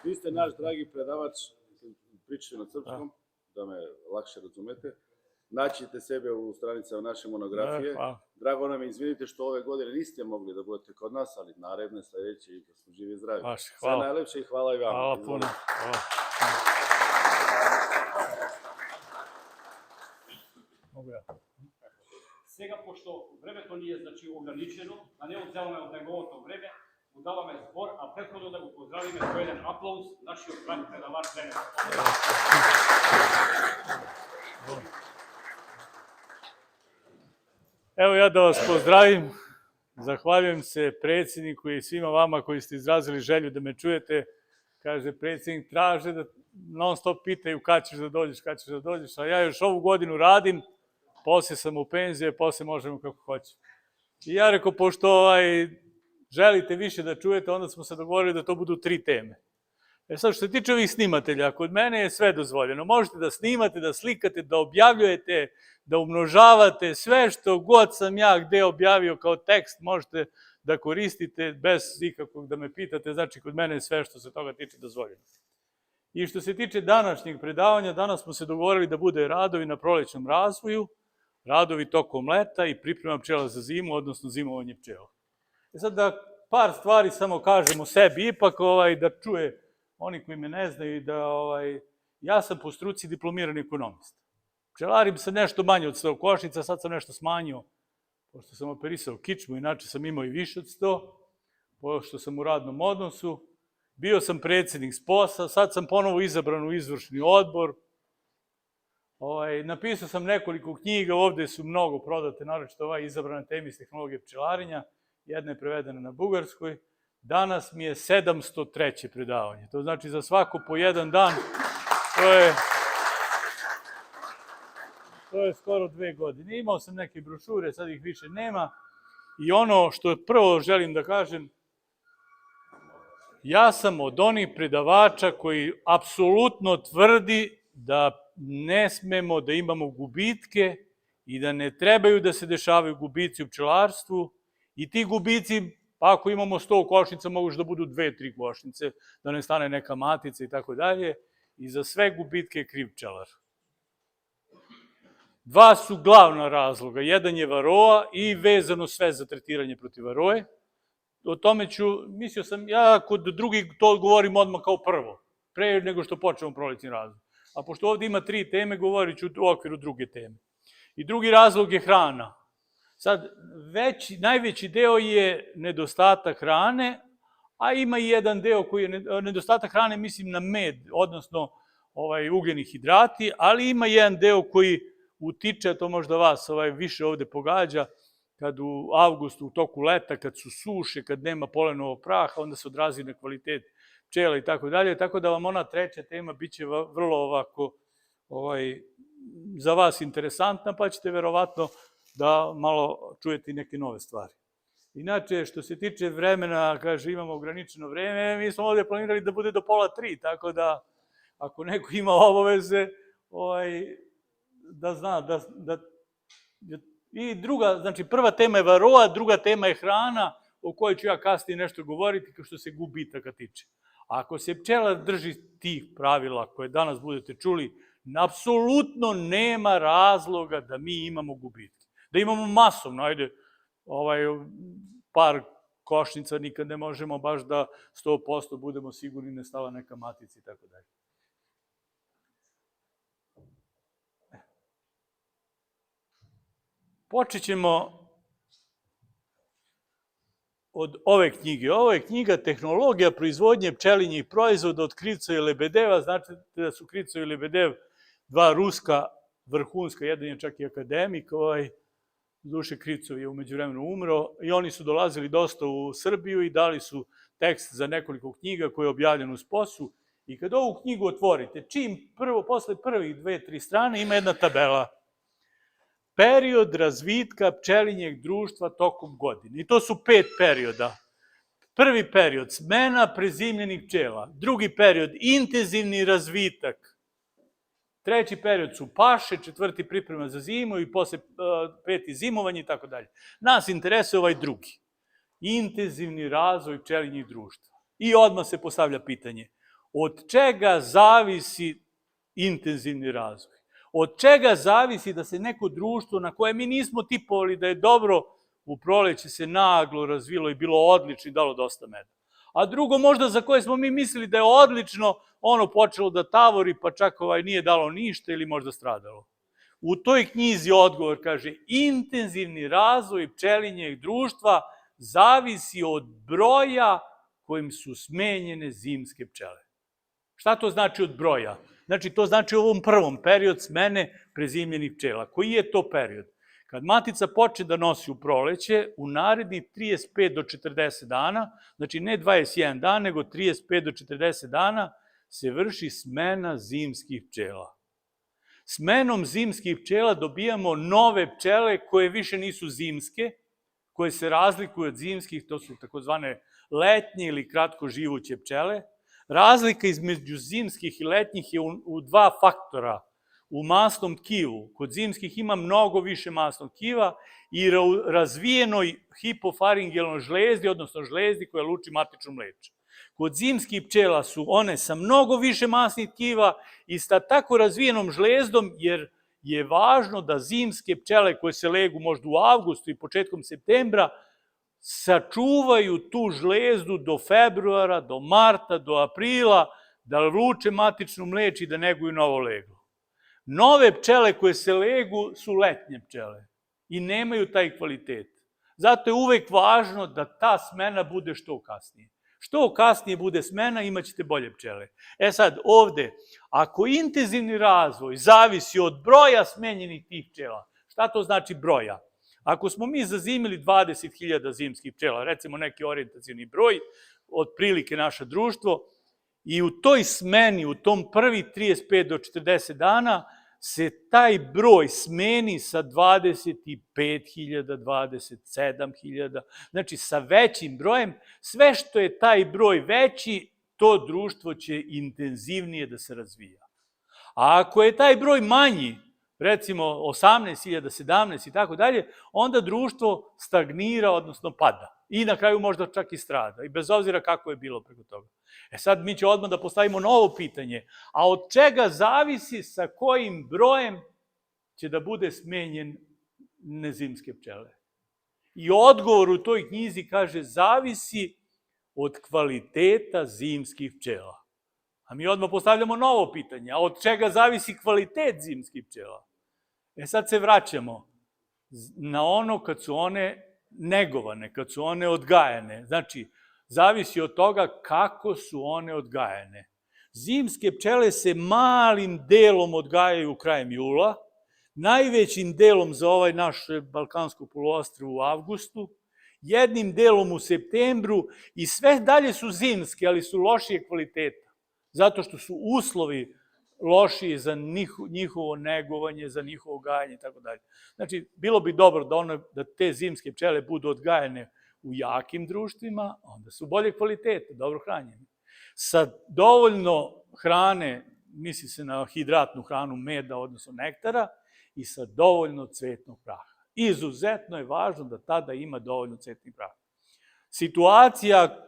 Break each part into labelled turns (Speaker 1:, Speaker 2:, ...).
Speaker 1: Vi ste naš dragi predavač, pričate na srpskom, da me lakše razumete. Naćite sebe u stranicama naše monografije. Drago nam je, izvinite što ove godine niste mogli da budete kod nas, ali naredne, sledeće, i da smo živi i zdravi. Sve najlepše i hvala i vama.
Speaker 2: Hvala puno.
Speaker 3: Сега, пошто времето ни е ограничено, а не одземаме од неговото време, му даваме збор, а претходно да го поздравиме со еден аплауз нашиот драг предавач денес.
Speaker 2: Evo ja da vas pozdravim, zahvaljujem se predsjedniku i svima vama koji ste izrazili želju da me čujete. Kaže, predsjednik traže da non stop pitaju kad ćeš da dođeš, a ja još ovu godinu radim, posle sam u penzije, posle možemo kako hoćemo. I ja rekao, pošto želite više da čujete, onda smo se dogovorili da to budu 3 teme. Sad, što se tiče ovih snimatelja, kod mene je sve dozvoljeno. Možete da snimate, da slikate, da objavljujete, da umnožavate, sve što god sam ja gde objavio kao tekst, možete da koristite bez ikakvog da me pitate. Znači, kod mene je sve što se toga tiče dozvoljeno. I što se tiče današnjeg predavanja, danas smo se dogovorili da bude radovi na prolećnom razvoju, radovi tokom leta i priprema pčela za zimu, odnosno zimovanje pčela. Sad da par stvari samo kažem o sebi, ipak da čuje oni koji me ne znaju, da ja sam po struci diplomirani ekonomist. Pčelarim se nešto manje od 100 košnica, sad sam nešto smanjio, pošto sam operisao kičmu, inače sam imao i više od 100, pošto sam u radnom odnosu. Bio sam predsjednik SPOS-a, sad sam ponovo izabran u izvršni odbor. Napisao sam nekoliko knjiga, ovde su mnogo prodate, naročito izabrana tema iz tehnologije pčelarenja, jedna je prevedena na bugarskoj. Danas mi je 703. predavanje, to znači za svako po jedan dan, to je skoro 2 godine. Imao sam neke brošure, sad ih više nema. I ono što prvo želim da kažem, ja sam od onih predavača koji apsolutno tvrdi da ne smemo da imamo gubitke i da ne trebaju da se dešavaju gubici u pčelarstvu. I ti gubici, ako imamo 100 košnica, mogu da budu 2-3 košnice, da ne stane neka matica i tako dalje. I za sve gubitke je kriv pčelar. 2 su glavna razloga. Jedan je varoa i vezano sve za tretiranje protiv varoje. O tome mislio sam, ja kod drugih to govorim odmah kao prvo, pre nego što počnemo prolećni razlog. A pošto ovde ima 3 teme, govorit ću u okviru druge teme. I drugi razlog je hrana. Sad, najveći deo je nedostatak hrane, a ima i jedan deo koji je nedostatak hrane, mislim na med, odnosno ugljeni hidrati, ali ima jedan deo koji utiče, to možda vas više ovde pogađa, kad u avgustu, u toku leta, kad su suše, kad nema polenovog praha, onda se odrazi na kvalitet pčela i tako dalje, tako da vam ona 3. tema biće vrlo ovako za vas interesantna, pa ćete verovatno da malo čujete i neke nove stvari. Inače, što se tiče vremena, kaže, imamo ograničeno vreme, mi smo ovde planirali da bude do 2:30, tako da ako neko ima obaveze, da zna da... I druga, znači prva tema je varoa, druga tema je hrana, o kojoj ću ja kasnije nešto govoriti, kao što se gubitaka tiče. Ako se pčelar drži tih pravila koje danas budete čuli, apsolutno nema razloga da mi imamo gubitke. Da imamo masovno, ajde, par košnica nikad ne možemo baš da 100% budemo sigurni ne stala neka matica i tako dalje. Počet ćemo od ove knjige. Ovo je knjiga Tehnologija proizvodnje pčelinjih proizvoda od Krivcova i Lebedeva. Znači da su Krivcov i Lebedev 2 ruska vrhunska, jedan je čak i akademik, duše Krivcov je umeđu vremenu umro, i oni su dolazili dosta u Srbiju i dali su tekst za nekoliko knjiga koje je objavljeno u SPOS-u. I kad ovu knjigu otvorite, posle prvih 2-3 strane ima jedna tabela. Period razvitka pčelinjeg društva tokom godine. I to su 5 perioda. Prvi period, smena prezimljenih pčela. Drugi period, intenzivni razvitak. Treći period su paše, 4. priprema za zimu i posle 5. zimovanje i tako dalje. Nas interesuje ovaj drugi. Intenzivni razvoj pčelinjih društva. I odmah se postavlja pitanje, od čega zavisi intenzivni razvoj? Od čega zavisi da se neko društvo na koje mi nismo tipovali da je dobro, u proleće se naglo razvilo i bilo odlično i dalo dosta meda. A drugo možda za koje smo mi mislili da je odlično, ono počelo da tavori, pa čak nije dalo ništa ili možda stradalo. U toj knjizi odgovor kaže, intenzivni razvoj pčelinjeg društva zavisi od broja kojim su smenjene zimske pčele. Šta to znači od broja? Znači, to znači u ovom prvom period smene prezimljenih pčela. Koji je to period? Kad matica počne da nosi u proleće, u narednih 35 do 40 dana, znači ne 21 dan, nego 35 do 40 dana, se vrši smena zimskih pčela. Smenom zimskih pčela dobijamo nove pčele koje više nisu zimske, koje se razlikuju od zimskih, to su takozvane letnje ili kratko živuće pčele. Razlika između zimskih i letnjih je u dva faktora. U masnom tkivu. Kod zimskih ima mnogo više masnog tkiva i razvijenoj hipofaringelnoj žlezdi, odnosno žlezdi koja luči matično mleče. Kod zimskih pčela su one sa mnogo više masnih tkiva i sa tako razvijenom žlezdom, jer je važno da zimske pčele koje se legu možda u avgustu i početkom septembra sačuvaju tu žlezdu do februara, do marta, do aprila, da luče matično mleče i da neguju novo leglo. Nove pčele koje se legu su letnje pčele i nemaju taj kvalitet. Zato je uvek važno da ta smena bude što kasnije. Što kasnije bude smena, imat ćete bolje pčele. E sad, ovde, ako intenzivni razvoj zavisi od broja smenjenih tih pčela, šta to znači broja? Ako smo mi zazimili 20.000 zimskih pčela, recimo neki orijentacioni broj, otprilike naše društvo, i u toj smeni, u tom prvi 35 do 40 dana, se taj broj smeni sa 25.000, 27.000, znači sa većim brojem. Sve što je taj broj veći, to društvo će intenzivnije da se razvija. A ako je taj broj manji, recimo 18.000, 17 i tako dalje, onda društvo stagnira, odnosno pada. I na kraju možda čak i strada, i bez obzira kako je bilo preko toga. E sad mi ćemo odmah da postavimo novo pitanje, a od čega zavisi sa kojim brojem će da bude smenjen nezimske pčele? I odgovor u toj knjizi kaže, zavisi od kvaliteta zimskih pčela. A mi odmah postavljamo novo pitanje, a od čega zavisi kvalitet zimskih pčela? E sad se vraćamo na ono kad su one negovane, kad su one odgajane. Znači, zavisi od toga kako su one odgajane. Zimske pčele se malim delom odgajaju krajem jula, najvećim delom za ovaj naš Balkansko poluostrvo u avgustu, jednim delom u septembru i sve dalje su zimske, ali su lošije kvaliteta, zato što su uslovi lošiji za njihovo negovanje, za njihovo gajanje i tako dalje. Znači, bilo bi dobro da te zimske pčele budu odgajane u jakim društvima, onda su bolje kvalitete, dobro hranjene. Sa dovoljno hrane, misli se na hidratnu hranu meda, odnosno nektara, i sa dovoljno cvetnog praha. Izuzetno je važno da tada ima dovoljno cvetnih praha. Situacija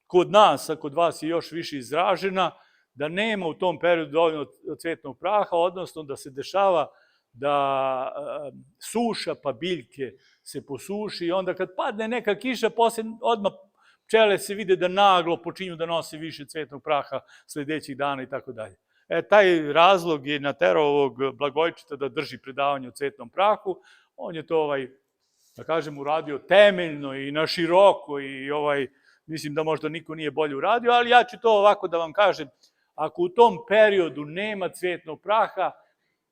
Speaker 2: kod nas, a kod vas je još više izražena, da nema u tom periodu dovoljno cvetnog praha, odnosno da se dešava da suša pa biljke se posuši i onda kad padne neka kiša, posle odmah pčele se vide da naglo počinju da nose više cvetnog praha sledećih dana i tako dalje. Taj razlog je naterao ovog Blagojčeta da drži predavanje o cvetnom prahu. On je to, da kažem, uradio temeljno i na široko i mislim da možda niko nije bolje uradio, ali ja ću to ovako da vam kažem. Ako u tom periodu nema cvetnog praha,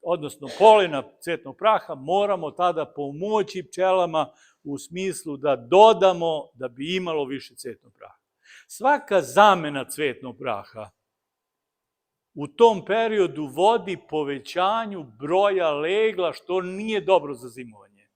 Speaker 2: odnosno polena cvetnog praha, moramo tada pomoći pčelama u smislu da dodamo da bi imalo više cvetnog praha. Svaka zamena cvetnog praha u tom periodu vodi povećanju broja legla, što nije dobro za zimovanje.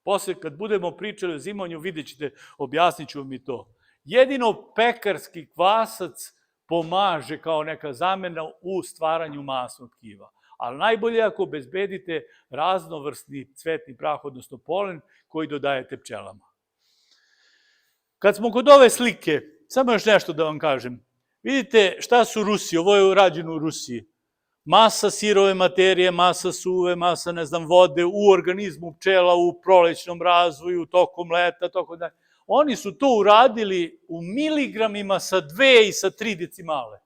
Speaker 2: Posle, kad budemo pričali o zimovanju, vidjet ćete, objasnit ću vam i to. Jedino pekarski kvasac pomaže kao neka zamena u stvaranju masnog tkiva. Ali najbolje ako obezbedite raznovrsni cvetni prah, odnosno polen, koji dodajete pčelama. Kad smo kod ove slike, samo još nešto da vam kažem. Vidite šta su Rusi, ovo je rađeno u Rusiji. Masa sirove materije, masa suve, masa, ne znam, vode u organizmu pčela, u prolećnom razvoju, tokom leta, tokom da. Oni su to uradili u miligramima sa 2 i sa 3 decimale.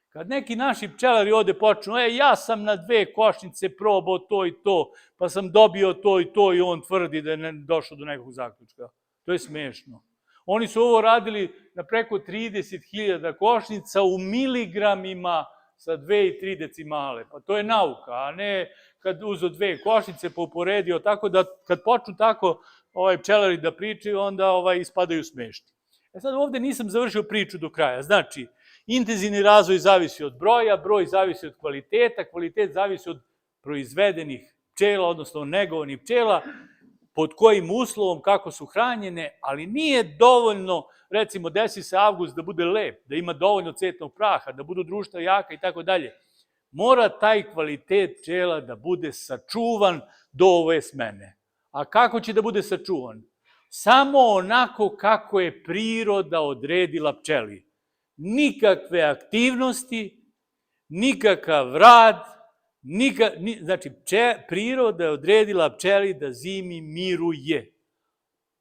Speaker 2: Kad neki naši pčelari ovde počnu, ja sam na 2 košnice probao to i to, pa sam dobio to i to i on tvrdi da je došao do nekog zaključka. To je smešno. Oni su ovo radili na preko 30.000 košnica u miligramima sa 2 i 3 decimale. Pa to je nauka, a ne kad uzo 2 košnice pa uporedio, tako da kad počnu tako pčelari da pričaju, onda ispadaju smešni. Sad ovde nisam završio priču do kraja. Znači, intenzivni razvoj zavisi od broja, broj zavisi od kvaliteta, kvalitet zavisi od proizvedenih pčela, odnosno negovanih pčela, pod kojim uslovom, kako su hranjene, ali nije dovoljno, recimo, desi se avgust da bude lep, da ima dovoljno cvetnog praha, da budu društva jaka i tako dalje. Mora taj kvalitet pčela da bude sačuvan do ove smene. A kako će da bude sačuvan? Samo onako kako je priroda odredila pčeli. Nikakve aktivnosti, nikakav rad, znači priroda je odredila pčeli da zimi miruje.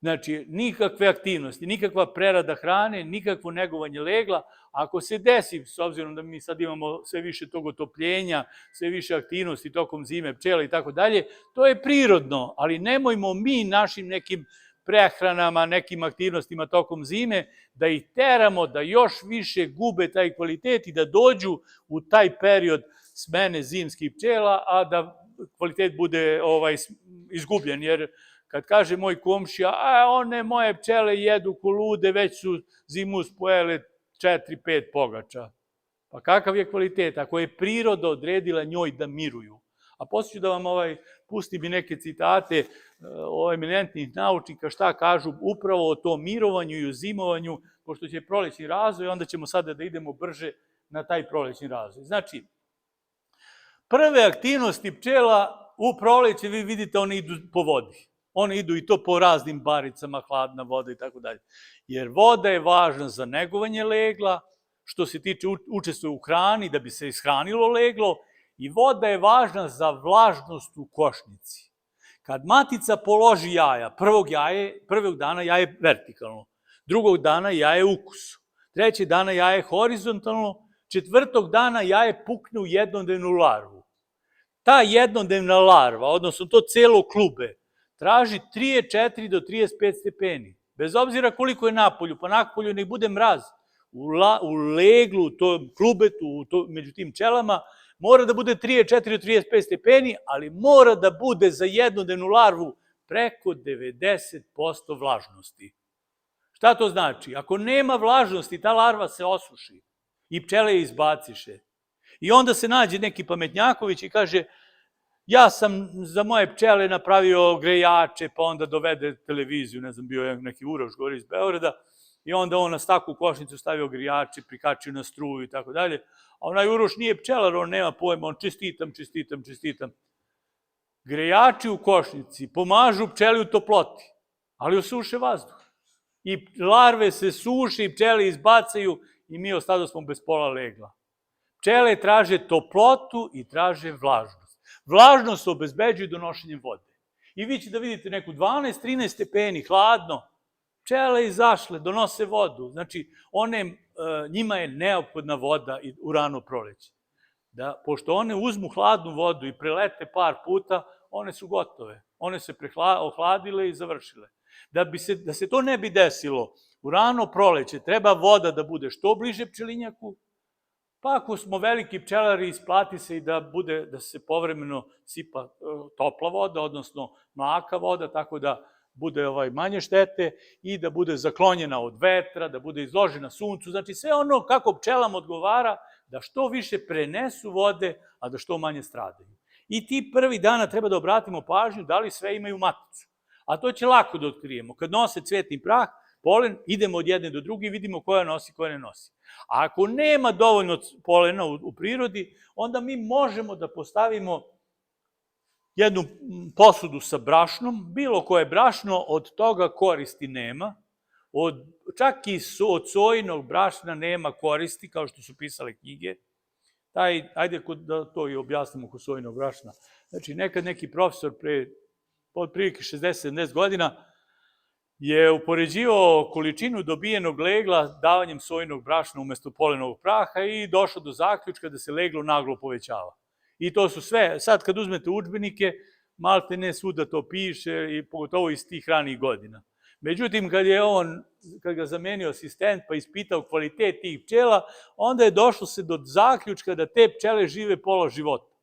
Speaker 2: Znači, nikakve aktivnosti, nikakva prerada hrane, nikakvo negovanje legla. Ako se desi, s obzirom da mi sad imamo sve više tog otopljenja, sve više aktivnosti tokom zime, pčela i tako dalje, to je prirodno, ali nemojmo mi našim nekim prehranama, nekim aktivnostima tokom zime, da ih teramo da još više gube taj kvalitet i da dođu u taj period smene zimskih pčela, a da kvalitet bude izgubljen. Jer kad kaže moj komšija, one moje pčele jedu ko lude, već su zimus pojele 4-5 pogača. Pa kakav je kvalitet? Ako je priroda odredila njoj da miruju. A poslije ću da vam pustim i neke citate eminentnih naučnika šta kažu upravo o tom mirovanju i o zimovanju, pošto će prolećni razvoj, onda ćemo sada da idemo brže na taj prolećni razvoj. Znači, prve aktivnosti pčela u proleće, vi vidite, one idu po vodi. One idu i to po raznim baricama, hladna voda i tako dalje. Jer voda je važna za negovanje legla, što se tiče učestvuje u hrani, da bi se ishranilo leglo, i voda je važna za vlažnost u košnici. Kad matica položi jaja, prvog dana jaje vertikalno, drugog dana jaje ukusu, trećeg dana jaje horizontalno, četvrtog dana jaje pukne u jednodnevnu larvu. Ta jednodnevna larva, odnosno to celo klube, traži 34 do 35 stepeni. Bez obzira koliko je napolju, pa napolju nek bude mraz. U leglu, u tom klubetu, među tim pčelama, mora da bude 34 do 35 stepeni, ali mora da bude za jednodnevnu larvu preko 90% vlažnosti. Šta to znači? Ako nema vlažnosti, ta larva se osuši i pčele je izbaciše. I onda se nađe neki pametnjaković i kaže, ja sam za moje pčele napravio grejače, pa onda dovede televiziju, ne znam, bio je neki Uroš gore iz Beograda, i onda on na staklu košnicu stavio grijače, prikačio na struju i tako dalje. A onaj Uroš nije pčelar, on nema pojma, on čestitam. Grejači u košnici pomažu pčeli u toploti, ali osuše vazduh. I larve se suše i pčele izbacaju i mi ostado smo bez pola legla. Pčele traže toplotu i traže vlažnost. Vlažnost se obezbeđuje donošenjem vode. I vi ćete da vidite neku 12-13 stepeni, hladno, pčele izašle, donose vodu. Znači, njima je neophodna voda u rano proleće. Pošto one uzmu hladnu vodu i prelete par puta, one su gotove. One se ohladile i završile. Da se to ne bi desilo, u rano proleće treba voda da bude što bliže pčelinjaku, pa ako smo veliki pčelari, isplati se i da se povremeno sipa topla voda, odnosno mlaka voda, tako da bude manje štete i da bude zaklonjena od vetra, da bude izložena suncu. Znači sve ono kako pčelama odgovara da što više prenesu vode, a da što manje stradaju. I ti prvi dana treba da obratimo pažnju da li sve imaju maticu. A to će lako da otkrijemo. Kad nose cvetni prah, polen, idemo od jedne do druge i vidimo koja nosi, koja ne nosi. A ako nema dovoljno polena u prirodi, onda mi možemo da postavimo jednu posudu sa brašnom, bilo koje brašno, od toga koristi nema. čak i od sojinog brašna nema koristi, kao što su pisale knjige. Ajde da to i objasnimo oko sojinog brašna. Znači, nekad neki profesor pre otprilike 60-70 godina je upoređivao količinu dobijenog legla davanjem sojinog brašna umesto polenovog praha i došao do zaključka da se leglo naglo povećava. I to su sve, sad kad uzmete udžbenike, malte ne svuda to piše, i pogotovo iz tih ranih godina. Međutim, kad ga zamenio asistent pa ispitao kvalitet tih pčela, onda je došlo se do zaključka da te pčele žive pola života.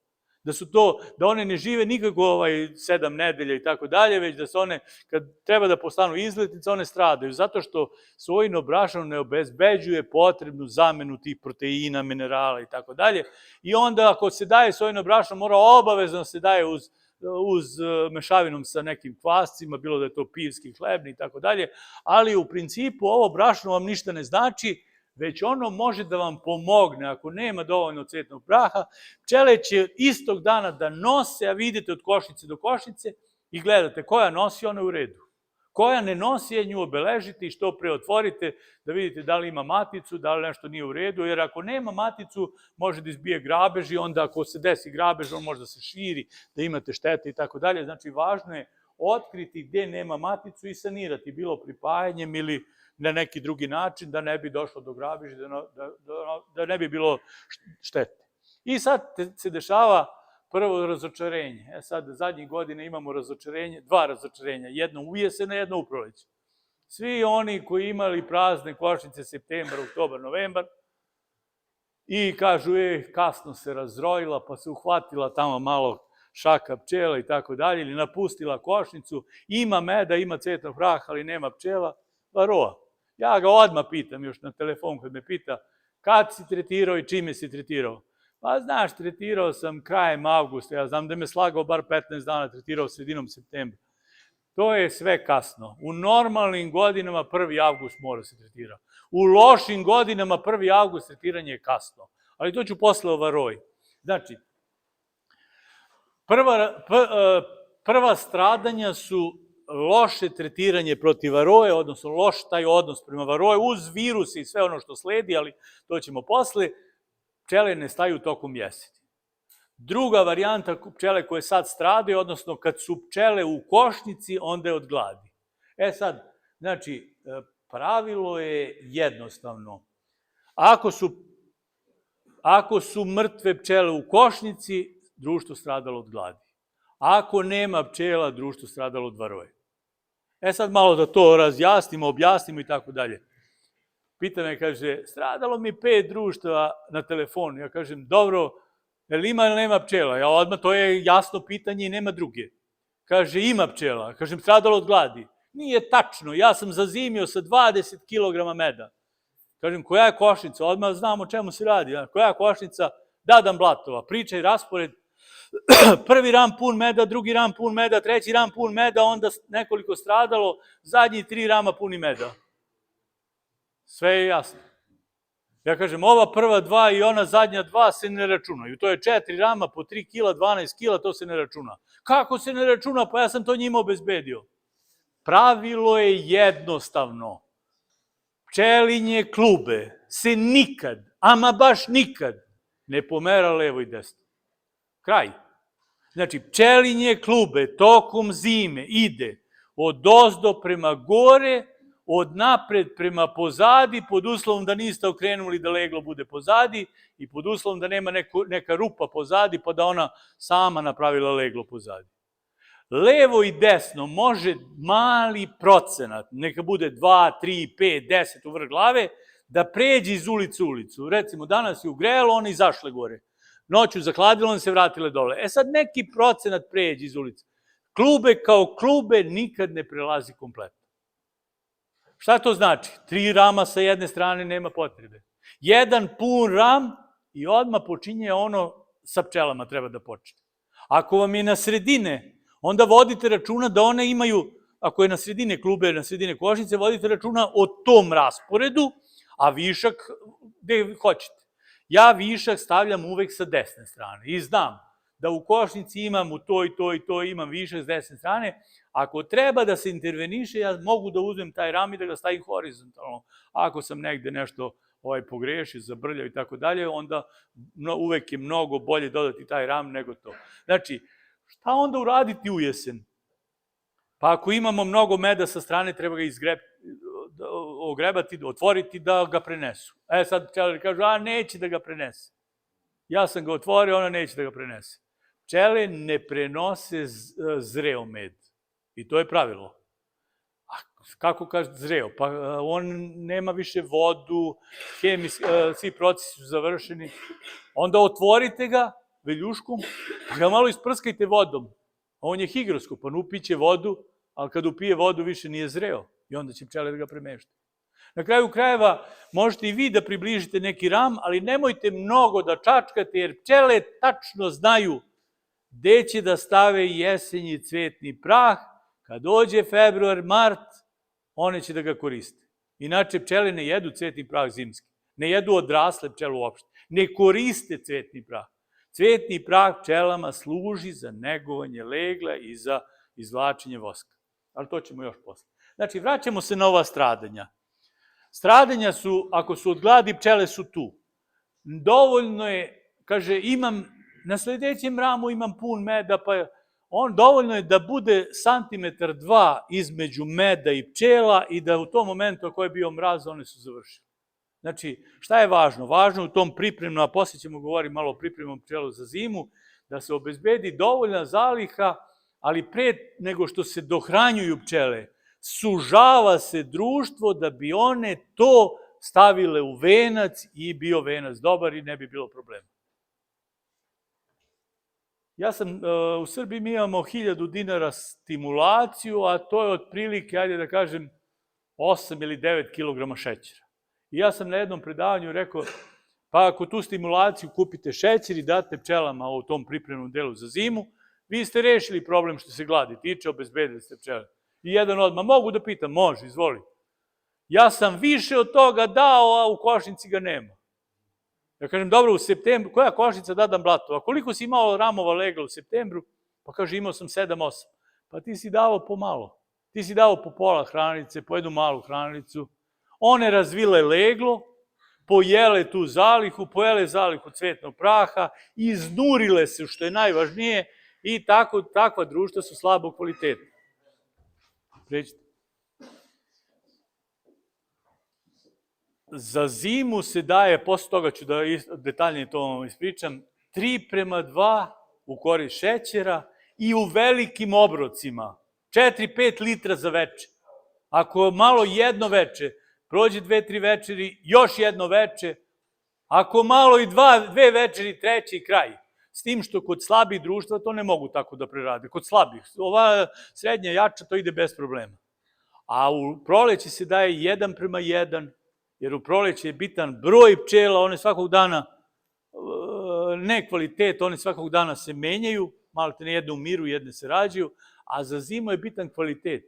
Speaker 2: Da one ne žive nikako 7 nedelja i tako dalje, već da se one, kad treba da postanu izletnice, one stradaju, zato što sojino brašno ne obezbeđuje potrebnu zamenu tih proteina, minerala i tako dalje. I onda ako se daje sojino brašno, mora obavezno se daje uz mešavinom sa nekim kvascima, bilo da je to pivski, hlebni i tako dalje, ali u principu ovo brašno vam ništa ne znači, već ono može da vam pomogne. Ako nema dovoljno cvetnog praha, pčele će istog dana da nose, a vidite od košnice do košnice i gledate koja nosi, ona je u redu. Koja ne nosi, nju obeležite i što pre otvorite da vidite da li ima maticu, da li nešto nije u redu, jer ako nema maticu može da izbije grabež i onda ako se desi grabež on može da se širi, da imate štete i tako dalje. Znači važno je otkriti gde nema maticu i sanirati, bilo pripajanjem ili na neki drugi način, da ne bi došlo do grabeža, da ne bi bilo štete. I sad se dešava prvo razočarenje. Sad, zadnjih godina imamo dva razočarenja. Jedno u jesene, jedno u proleće. Svi oni koji imali prazne košnice septembar, oktobar, novembar i kažu, kasno se razrojila, pa se uhvatila tamo malo šaka pčela i tako dalje, ili napustila košnicu, ima meda, ima cvetnog praha, ali nema pčela, varoa. Ja ga odmah pitam još na telefon kad me pita kad si tretirao i čime si tretirao. Pa znaš, tretirao sam krajem avgusta, ja znam da me slagao bar 15 dana, tretirao sredinom septembra. To je sve kasno. U normalnim godinama 1. avgust mora se tretira. U lošim godinama 1. avgust tretiranje je kasno. Ali to ću posle o varoji. Znači, prva stradanja su loše tretiranje protiv varoje, odnosno loš taj odnos prema varoje, uz viruse i sve ono što sledi, ali to ćemo posle. Pčele ne staju tokom jeseni. Druga varijanta pčele koje sad stradaju, odnosno kad su pčele u košnici, onda je od gladi. Sad, znači, pravilo je jednostavno. Ako su mrtve pčele u košnici, društvo stradalo od gladi. Ako nema pčela, društvo stradalo od varoje. Sad malo da to razjasnimo, objasnimo i tako dalje. Pita me, kaže, stradalo mi 5 društva na telefonu. Ja kažem, dobro, jel ima ili nema pčela? Ja odmah, to je jasno pitanje i nema druge. Kaže, ima pčela. Kažem, stradalo od gladi. Nije tačno, ja sam zazimio sa 20 kg meda. Kažem, koja je košnica? Odmah znam o čemu se radi. Koja je košnica? Dadan Blatova. Priča i raspored. Prvi ram pun meda, drugi ram pun meda, treći ram pun meda, onda nekoliko stradalo, zadnji 3 rama puni meda. Sve je jasno. Ja kažem, ova prva 2 i ona zadnja 2 se ne računaju. To je 4 rama po 3 kila, 12 kila, to se ne računa. Kako se ne računa? Pa ja sam to njima obezbedio. Pravilo je jednostavno. Pčelinje klube se nikad, ama baš nikad, ne pomera levo i desno. Kraj. Znači, pčelinje klube tokom zime ide od ozdo prema gore, od napred prema pozadi, pod uslovom da niste okrenuli da leglo bude pozadi i pod uslovom da nema neka rupa pozadi, pa da ona sama napravila leglo pozadi. Levo i desno može mali procenat, neka bude 2, 3, 5, 10 u vrh glave, da pređe iz ulice u ulicu. Recimo, danas je ugrelo, one izašle gore. Noću zahladilo, one se vratile dole. Sad neki procenat pređe iz ulice. Klube kao klube nikad ne prelazi kompletno. Šta to znači? 3 rama sa jedne strane nema potrebe. 1 pun ram i odmah počinje ono sa pčelama treba da počne. Ako vam je na sredine, onda vodite računa da one imaju, ako je na sredine klube, na sredine košnice, vodite računa o tom rasporedu, a višak gde hoćete. Ja višak stavljam uvek sa desne strane i znam da u košnici imam u to i to i to, imam više s desne strane. Ako treba da se interveniše, ja mogu da uzmem taj ram i da ga stavim horizontalno. Ako sam negde nešto pogrešio, zabrljao i tako dalje, onda uvek je mnogo bolje dodati taj ram nego to. Znači, šta onda uraditi u jesen? Pa ako imamo mnogo meda sa strane, treba ga ogrebati, otvoriti da ga prenesu. Sad pčelari kažu, neće da ga prenese. Ja sam ga otvorio, ona neće da ga prenese. Pčele ne prenose zreo med. I to je pravilo. A kako kaže zreo? Pa on nema više vodu, svi procesi su završeni. Onda otvorite ga veljuškom, pa ga malo isprskajte vodom. On je higroskop, on upiće vodu, ali kad upije vodu više nije zreo. I onda će pčele da ga premeštaju. Na kraju krajeva možete i vi da približite neki ram, ali nemojte mnogo da čačkate, jer pčele tačno znaju gde će da stave jesenji cvetni prah. Kad dođe februar, mart, one će da ga koriste. Inače, pčele ne jedu cvetni prah zimski. Ne jedu odrasle pčele uopšte. Ne koriste cvetni prah. Cvetni prah pčelama služi za negovanje legla i za izvlačenje voska. Ali to ćemo još posle. Znači, vraćamo se na ova stradanja. Stradanja su, ako su od gladi, pčele su tu. Dovoljno je, kaže, na sledećem ramu imam pun meda, pa dovoljno je da bude 1-2 centimetra između meda i pčela i da u tom momentu ako je bio mraz, one su završile. Znači, šta je važno? Važno je u tom pripremnom, a poslije ćemo govoriti malo o pripremnom pčelu za zimu, da se obezbedi dovoljna zaliha, ali pre nego što se dohranjuju pčele, sužava se društvo da bi one to stavile u venac i bio venac dobar i ne bi bilo problema. U Srbiji mi imamo 1000 dinara stimulaciju, a to je otprilike, ajde da kažem, 8 ili 9 kilograma šećera. I ja sam na jednom predavanju rekao, pa ako tu stimulaciju kupite šećer i date pčelama u tom pripremnom delu za zimu, vi ste rešili problem što se gladi tiče, obezbedili ste pčele. I jedan odmah, mogu da pitam, može, izvoli. Ja sam više od toga dao, a u košnici ga nema. Ja kažem, dobro, u septembru, koja košnica dadam blato? A koliko si imao ramova legla u septembru? Pa kaže, imao sam 7-8. Pa ti si dao po malo. Ti si dao po pola hranice, po jednu malu hranicu. One razvile leglo, pojele tu zalihu, pojele zalihu cvetnog praha, iznurile se, što je najvažnije, i takva društva su slabog kvaliteta. Pređite. Za zimu se daje, posle toga ću da detaljnije to vam ispričam, 3:2 u korist šećera i u velikim obrocima. 4-5 litra za veče. Ako malo jedno veče, prođe 2-3 večeri, još jedno veče, ako malo i 2 večeri, treći kraj. S tim što kod slabih društva to ne mogu tako da prerade. Kod slabih. Ova srednja jača to ide bez problema. A u proleće se daje 1:1, jer u proleće je bitan broj pčela, one svakog dana, ne kvalitet, one svakog dana se menjaju, malo te ne jedne umiru, jedne se rađaju, a za zimu je bitan kvalitet.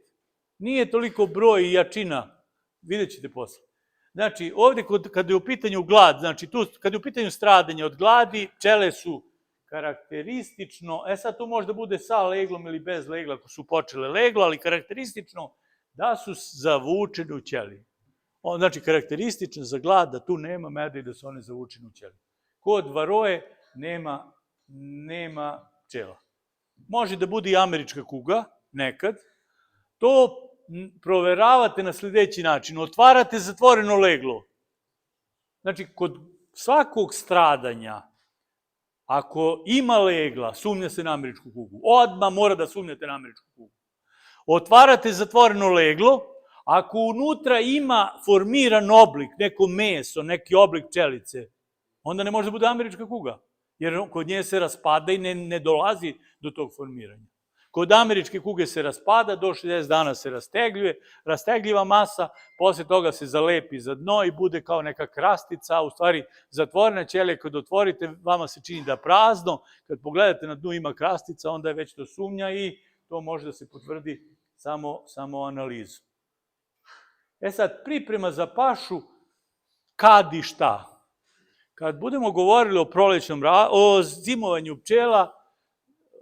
Speaker 2: Nije toliko broj i jačina, vidjet ćete posle. Znači, ovde kada je u pitanju glad, znači tu kada je u pitanju stradanje od gladi, pčele su karakteristično, sad tu može da bude sa leglom ili bez legla ako su počele leglo, ali karakteristično da su zavučene u ćeliju. Znači, karakteristično za glad da tu nema meda i da su one zavučene u ćeliju. Kod varoje nema pčela. Može da bude i američka kuga, nekad. To proveravate na sledeći način. Otvarate zatvoreno leglo. Znači, kod svakog stradanja, ako ima legla, sumnja se na američku kugu. Odmah mora da sumnjate na američku kugu. Otvarate zatvoreno leglo, ako unutra ima formiran oblik, neko meso, neki oblik pčelice, onda ne može da bude američka kuga, jer kod nje se raspada i ne dolazi do tog formiranja. Kod američke kuge se raspada, do 60 dana se rastegljuje, rastegljiva masa, posle toga se zalepi za dno i bude kao neka krastica, u stvari zatvorena ćelija, kad otvorite, vama se čini da prazno, kad pogledate na dnu ima krastica, onda je već to sumnja i to može da se potvrdi samo analizu. Sad, priprema za pašu, kad i šta? Kad budemo govorili o zimovanju pčela,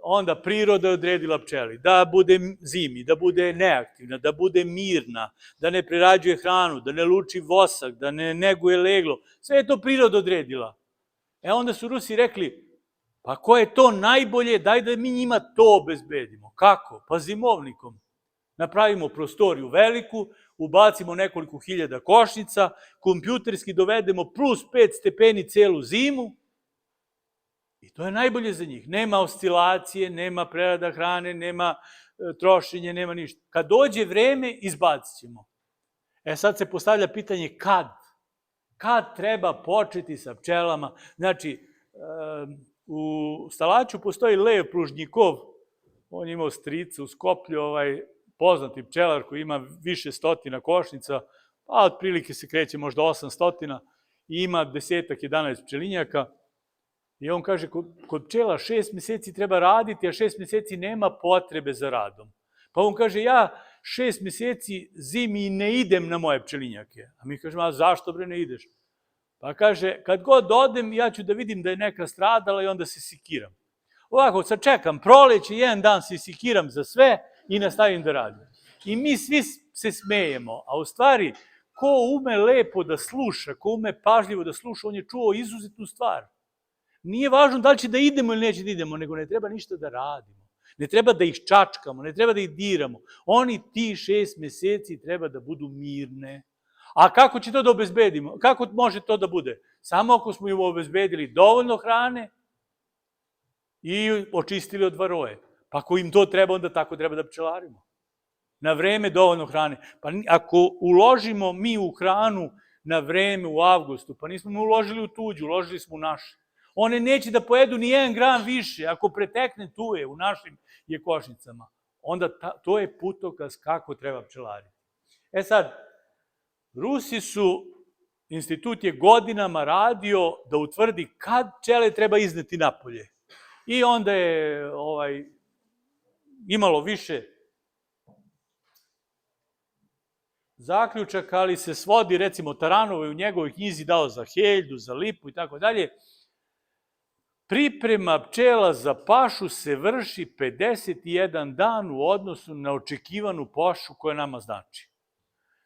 Speaker 2: onda priroda je odredila pčeli, da bude zimi, da bude neaktivna, da bude mirna, da ne prerađuje hranu, da ne luči vosak, da ne neguje leglo. Sve je to priroda odredila. Onda su Rusi rekli, pa ko je to najbolje, daj da mi njima to obezbedimo. Kako? Pa zimovnikom. Napravimo prostoriju veliku, ubacimo nekoliko hiljada košnica, kompjuterski dovedemo plus 5 stepeni celu zimu i to je najbolje za njih. Nema oscilacije, nema prerada hrane, nema trošenje, nema ništa. Kad dođe vreme, izbacit ćemo. Sad se postavlja pitanje kad? Kad treba početi sa pčelama? Znači, u Stalaću postoji Lev Plužnjikov, on je imao strica u Skoplju, poznati pčelar koji ima više stotina košnica, pa otprilike se kreće možda 800 i ima 10-11 pčelinjaka. I on kaže, kod pčela 6 meseci treba raditi, a 6 meseci nema potrebe za radom. Pa on kaže, ja 6 meseci zimi ne idem na moje pčelinjake. A mi kažemo, a zašto bre ne ideš? Pa kaže, kad god odem, ja ću da vidim da je neka stradala i onda se sikiram. Ovako, sad čekam, proleće, jedan dan se sikiram za sve i nastavim da radim. I mi svi se smejemo, a u stvari, ko ume lepo da sluša, ko ume pažljivo da sluša, on je čuo izuzetnu stvar. Nije važno da li će da idemo ili neće da idemo, nego ne treba ništa da radimo. Ne treba da ih čačkamo, ne treba da ih diramo. Oni ti 6 meseci treba da budu mirne. A kako će to da obezbedimo? Kako može to da bude? Samo ako smo im obezbedili dovoljno hrane i očistili od varoje. Pa ako im to treba, onda tako treba da pčelarimo. Na vreme dovoljno hrane. Pa ako uložimo mi u hranu na vreme u avgustu, pa nismo mi uložili u tuđu, uložili smo u naše. One neće da pojedu ni 1 gram više ako pretekne tuje u našim je košnicama. Onda to je putokaz kako treba pčelariti. Sad, Rusi su, institut je godinama radio da utvrdi kad pčele treba izneti napolje. I onda je imalo više zaključaka, ali se svodi, recimo, Taranov je u njegovoj knjizi dao za Heljdu, za Lipu i tako dalje. Priprema pčela za pašu se vrši 51 dan u odnosu na očekivanu pašu koja nama znači.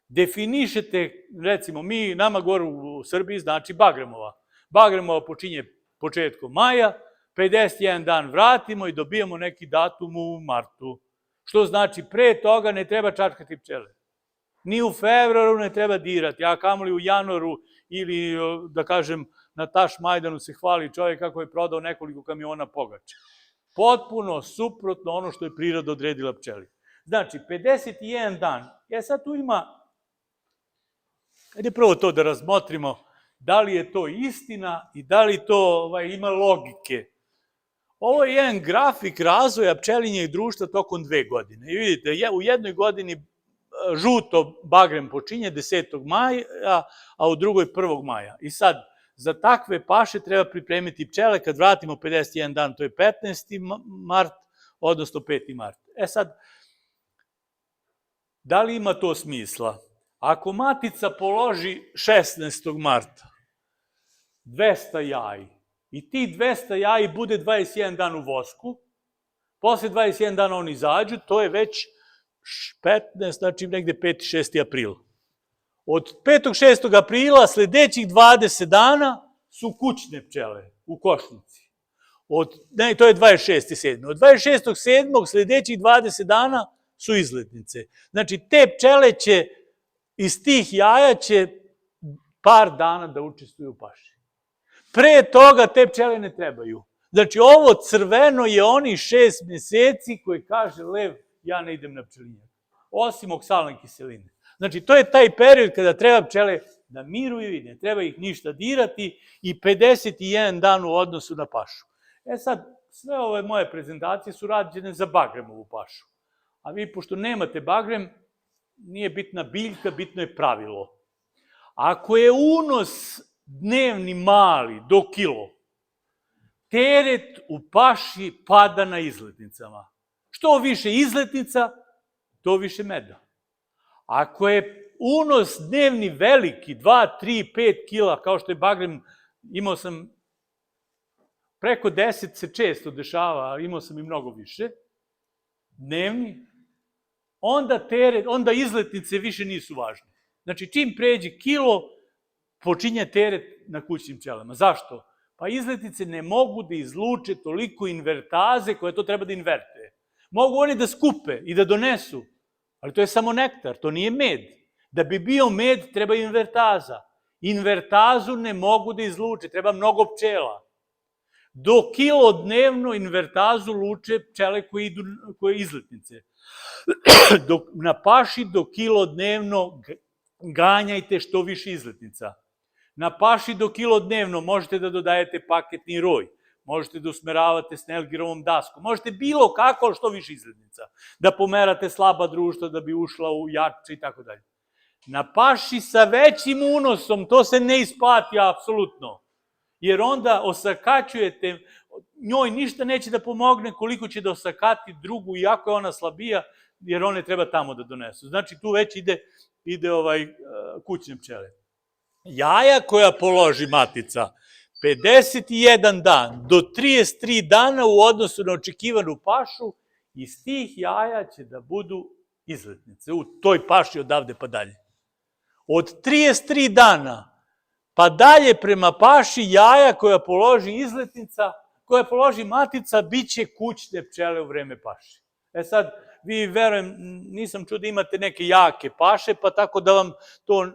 Speaker 2: Definišete, recimo, nama gore u Srbiji znači Bagremova. Bagremova počinje početkom maja, 51 dan vratimo i dobijamo neki datum u martu. Što znači, pre toga ne treba čačkati pčele. Ni u februaru ne treba dirati, a kamoli u januaru ili, da kažem, na Tašmajdanu se hvali čovjek kako je prodao nekoliko kamiona pogača. Potpuno suprotno ono što je priroda odredila pčeli. Znači, 51 dan. Sad tu ima, hajde prvo to da razmotrimo, da li je to istina i da li to ima logike. Ovo je jedan grafik razvoja pčelinjeg društva tokom 2 godine. I vidite, u jednoj godini žuto bagrem počinje 10. maja, a u drugoj 1. maja. I sad, za takve paše treba pripremiti pčele, kad vratimo 51 dan, to je 15. mart, odnosno 5. mart. Sad, da li ima to smisla? Ako matica položi 16. marta 200 jaji i ti 200 jaji bude 21 dan u vosku, posle 21 dana oni izađu, to je već 15, znači negde 5. 6. april. Od 5. 6. aprila sledećih 20 dana su kućne pčele u košnici. To je 26. 7. Od 26. 7. sledećih 20 dana su izletnice. Znači, te pčele će, iz tih jaja će par dana da učestvuju u paši. Pre toga te pčele ne trebaju. Znači, ovo crveno je oni 6 meseci koji kaže lev, ja ne idem na pčelinjak. Osim oksalne kiseline. Znači, to je taj period kada treba pčele da miruju i ne treba ih ništa dirati i 51 dan u odnosu na pašu. Sad, sve ove moje prezentacije su rađene za bagremovu pašu. A vi, pošto nemate bagrem, nije bitna biljka, bitno je pravilo. Ako je unos dnevni mali do kilo, teret u paši pada na izletnicama. Što više izletnica, to više meda. Ako je unos dnevni veliki, 2, 3, 5 kila, kao što je bagrem, imao sam preko 10 se često dešava, a imao sam i mnogo više, dnevni, onda izletnice više nisu važne. Znači, čim pređe kilo, počinje teret na kućnim pčelama. Zašto? Pa izletnice ne mogu da izluče toliko invertaze koje to treba da invertuje. Mogu oni da skupe i da donesu, ali to je samo nektar, to nije med. Da bi bio med, treba invertaza. Invertazu ne mogu da izluče, treba mnogo pčela. Do kilo dnevno invertazu luče pčele koje izletnice. Na paši do kilo dnevno ganjajte što više izletnica. Na paši do kilo dnevno možete da dodajete paketni roj, možete da usmeravate Snellgerovom daskom, možete bilo kako što više izletnica, da pomerate slaba društva da bi ušla u jače i tako dalje. Na paši sa većim unosom to se ne isplati apsolutno, jer onda osakaćujete, njoj ništa neće da pomogne koliko će da osakati drugu, iako je ona slabija, jer one treba tamo da donesu. Znači, tu već ide kućne pčele. Jaja koja položi matica 51 dan do 33 dana u odnosu na očekivanu pašu, iz tih jaja će da budu izletnice, u toj paši odavde pa dalje. Od 33 dana pa dalje prema paši jaja koja položi izletnica, koja položi matica, bit će kućne pčele u vreme paši. E sad, vi, verujem, nisam čuo da imate neke jake paše, pa tako da vam to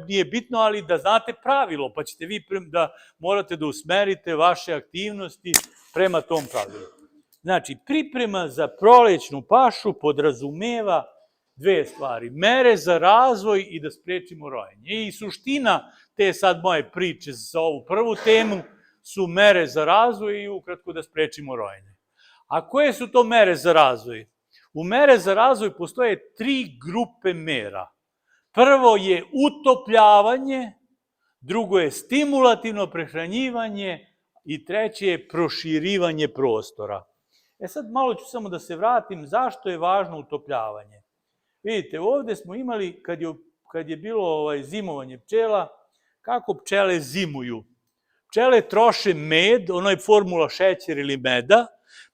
Speaker 2: nije bitno, ali da znate pravilo, pa ćete vi da morate da usmerite vaše aktivnosti prema tom pravilu. Znači, priprema za prolećnu pašu podrazumeva dve stvari. Mere za razvoj i da sprečimo rojenje. I suština te sad moje priče za ovu prvu temu su mere za razvoj i ukratko da sprečimo rojenje. A koje su to mere za razvoj? U mere za razvoj postoje 3 grupe mera. Prvo je utopljavanje, drugo je stimulativno prehranjivanje i treće je proširivanje prostora. E sad malo ću samo da se vratim zašto je važno utopljavanje. Vidite, ovde smo imali, kad je bilo zimovanje pčela, kako pčele zimuju. Pčele troše med, ono je formula šećer ili meda,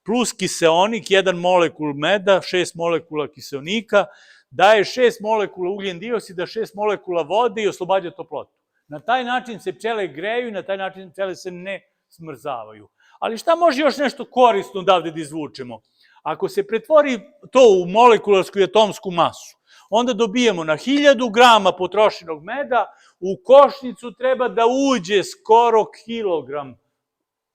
Speaker 2: plus kiseonik, 1 molekul meda, 6 molekula kiseonika, daje 6 molekula ugljen dioksida, 6 molekula vode i oslobađa toplotu. Na taj način se pčele greju i na taj način pčele se ne smrzavaju. Ali šta može još nešto korisno odavde da izvučemo? Ako se pretvori to u molekularsku i atomsku masu, onda dobijemo na 1000 grama potrošenog meda, u košnicu treba da uđe skoro kilogram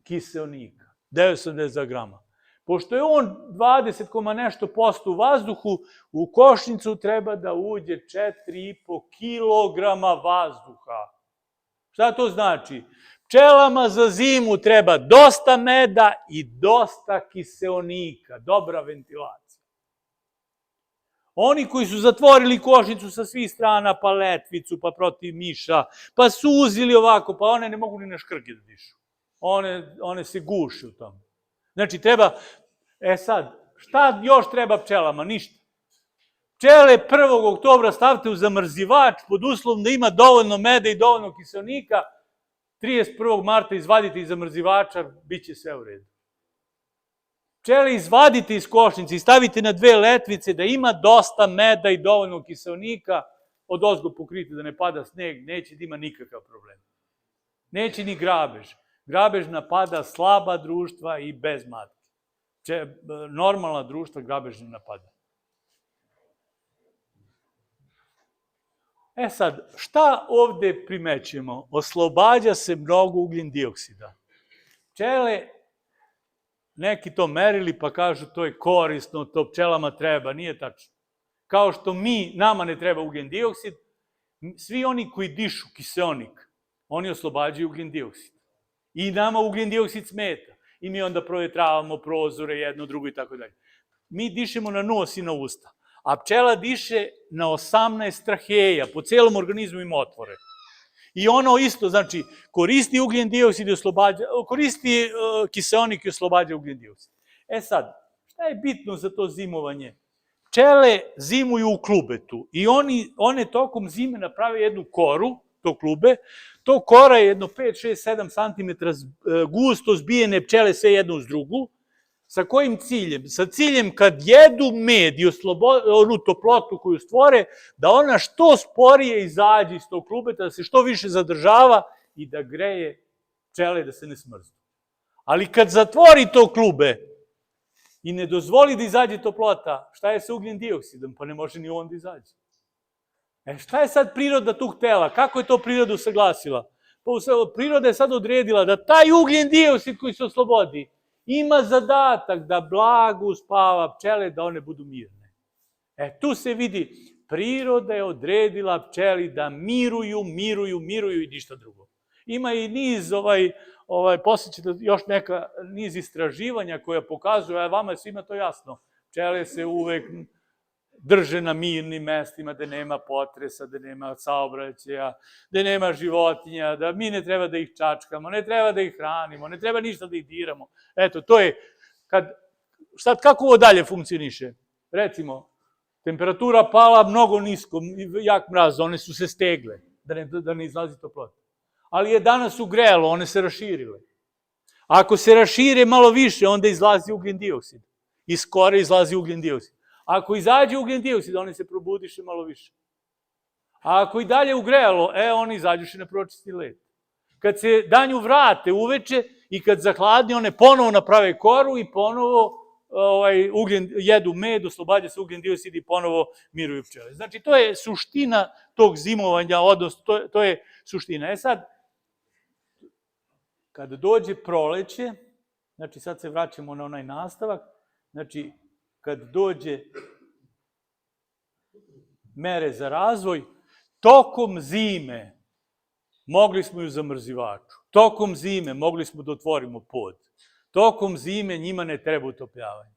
Speaker 2: kiseonika, 980 grama. Pošto je on 20, nešto posto u vazduhu, u košnicu treba da uđe 4,5 kilograma vazduha. Šta to znači? Pčelama za zimu treba dosta meda i dosta kiseonika, dobra ventilacija. Oni koji su zatvorili košnicu sa svih strana, pa letvicu, pa protiv miša, pa suzili ovako, pa one ne mogu ni na škrge da dišu. One se guše u tom. Znači, treba, sad, šta još treba pčelama? Ništa. Pčele 1. oktobra stavite u zamrzivač pod uslovom da ima dovoljno meda i dovoljno kiseonika, 31. marta izvadite iz zamrzivača, bit će sve u redu. Pčele izvadite iz košnice i stavite na 2 letvice da ima dosta meda i dovoljno kiseonika, od ozgo pokrite da ne pada sneg, neće da ima nikakav problem. Neće ni grabež. Grabež napada slaba društva i bez matke. Normalna društva grabež ne napada. E sad, šta ovde primećujemo? Oslobađa se mnogo ugljen dioksida. Pčele, neki to merili pa kažu to je korisno, to pčelama treba, nije tačno. Kao što nama ne treba ugljen dioksid, svi oni koji dišu kiseonik, oni oslobađaju ugljen dioksid. I nama ugljen dioksid smeta. I mi onda provetravamo prozore, jedno, drugo i tako dalje. Mi dišemo na nos i na usta. A pčela diše na 18 traheja, po celom organizmu ima otvore. I ono isto, znači, koristi ugljen dioksid i oslobađa, koristi kiseonik i oslobađa ugljen dioksid. E sad, šta je bitno za to zimovanje? Pčele zimuju u klubetu i one tokom zime naprave jednu koru, to klube, to kora je jedno 5, 6, 7 cm gusto zbijene pčele sve jednu uz drugu. Sa kojim ciljem? Sa ciljem kad jedu med i onu toplotu koju stvore, da ona što sporije izađe iz tog klubeta, da se što više zadržava i da greje pčele da se ne smrznu. Ali kad zatvori to klube i ne dozvoli da izađe toplota, šta je sa ugljen dioksidom? Pa ne može ni on da izađe. Šta je sad priroda tog tela? Kako je to priroda usaglasila? Pa priroda je sad odredila da taj ugljen dioksid koji se oslobodi ima zadatak da blago uspava pčele, da one budu mirne. Tu se vidi, priroda je odredila pčeli da miruju i ništa drugo. Ima i niz, poslije ćete još niz istraživanja koja pokazuju, a vama je svima to jasno, pčele se uvek drže na mirnim mestima, da nema potresa, da nema saobraćaja, da nema životinja, da mi ne treba da ih čačkamo, ne treba da ih hranimo, ne treba ništa da ih diramo. Eto, to je, kako ovo dalje funkcioniše? Recimo, temperatura pala mnogo nisko, jak mraz, one su se stegle, da ne izlazi toplota. Ali je danas ugrelo, one se raširile. Ako se rašire malo više, onda izlazi ugljen dioksid. Iz kore izlazi ugljen dioksid. Ako izađe ugljen dioksid, oni se probudiše malo više. A ako i dalje ugrelo, oni izađuše na pročisti led. Kad se danju vrate uveče i kad zahladni, one ponovo naprave koru i ponovo jedu med, oslobađa se ugljen dioksid i ponovo miruju pčele. Znači, to je suština tog zimovanja, odnosno, to je suština. Sad, kada dođe proleće, znači sad se vraćamo na onaj nastavak, znači, kad dođe mere za razvoj, tokom zime mogli smo i u zamrzivaču, tokom zime mogli smo da otvorimo pod, tokom zime njima ne treba utopljavanje.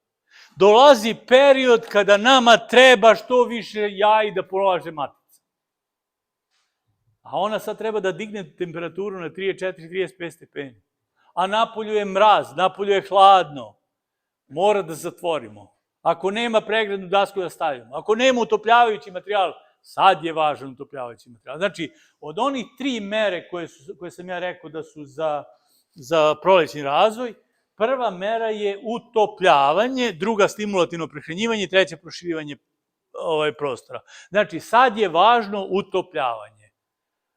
Speaker 2: Dolazi period kada nama treba što više jaji da polaže matica. A ona sad treba da digne temperaturu na 34, 35 stepeni. A napolju je mraz, napolju je hladno. Mora da zatvorimo. Ako nema pregradnu dasku da stavimo, ako nema utopljavajući materijal, sad je važan utopljavajući materijal. Znači, od onih 3 mere koje sam ja rekao da su za prolećni razvoj, prva mera je utopljavanje, druga stimulativno prehranjivanje, treća proširivanje prostora. Znači, sad je važno utopljavanje.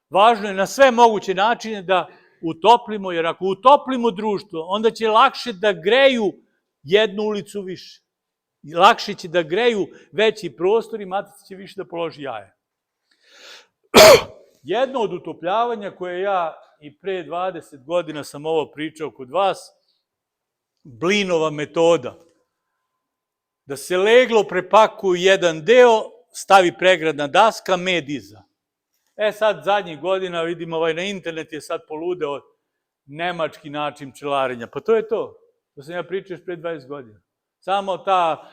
Speaker 2: Važno je na sve moguće načine da utoplimo, jer ako utoplimo društvo, onda će lakše da greju jednu ulicu više. Lakše će da greju veći prostor i matica će više da položi jaje. Jedno od utopljavanja koje ja i pre 20 godina sam ovo pričao kod vas, Blinova metoda. Da se leglo prepakuje jedan deo, stavi pregradna daska, med iza. Sad zadnjih godina, vidim na internet je sad poludeo nemački način pčelarenja. Pa to je to. To sam ja pričao još pre 20 godina. Samo ta,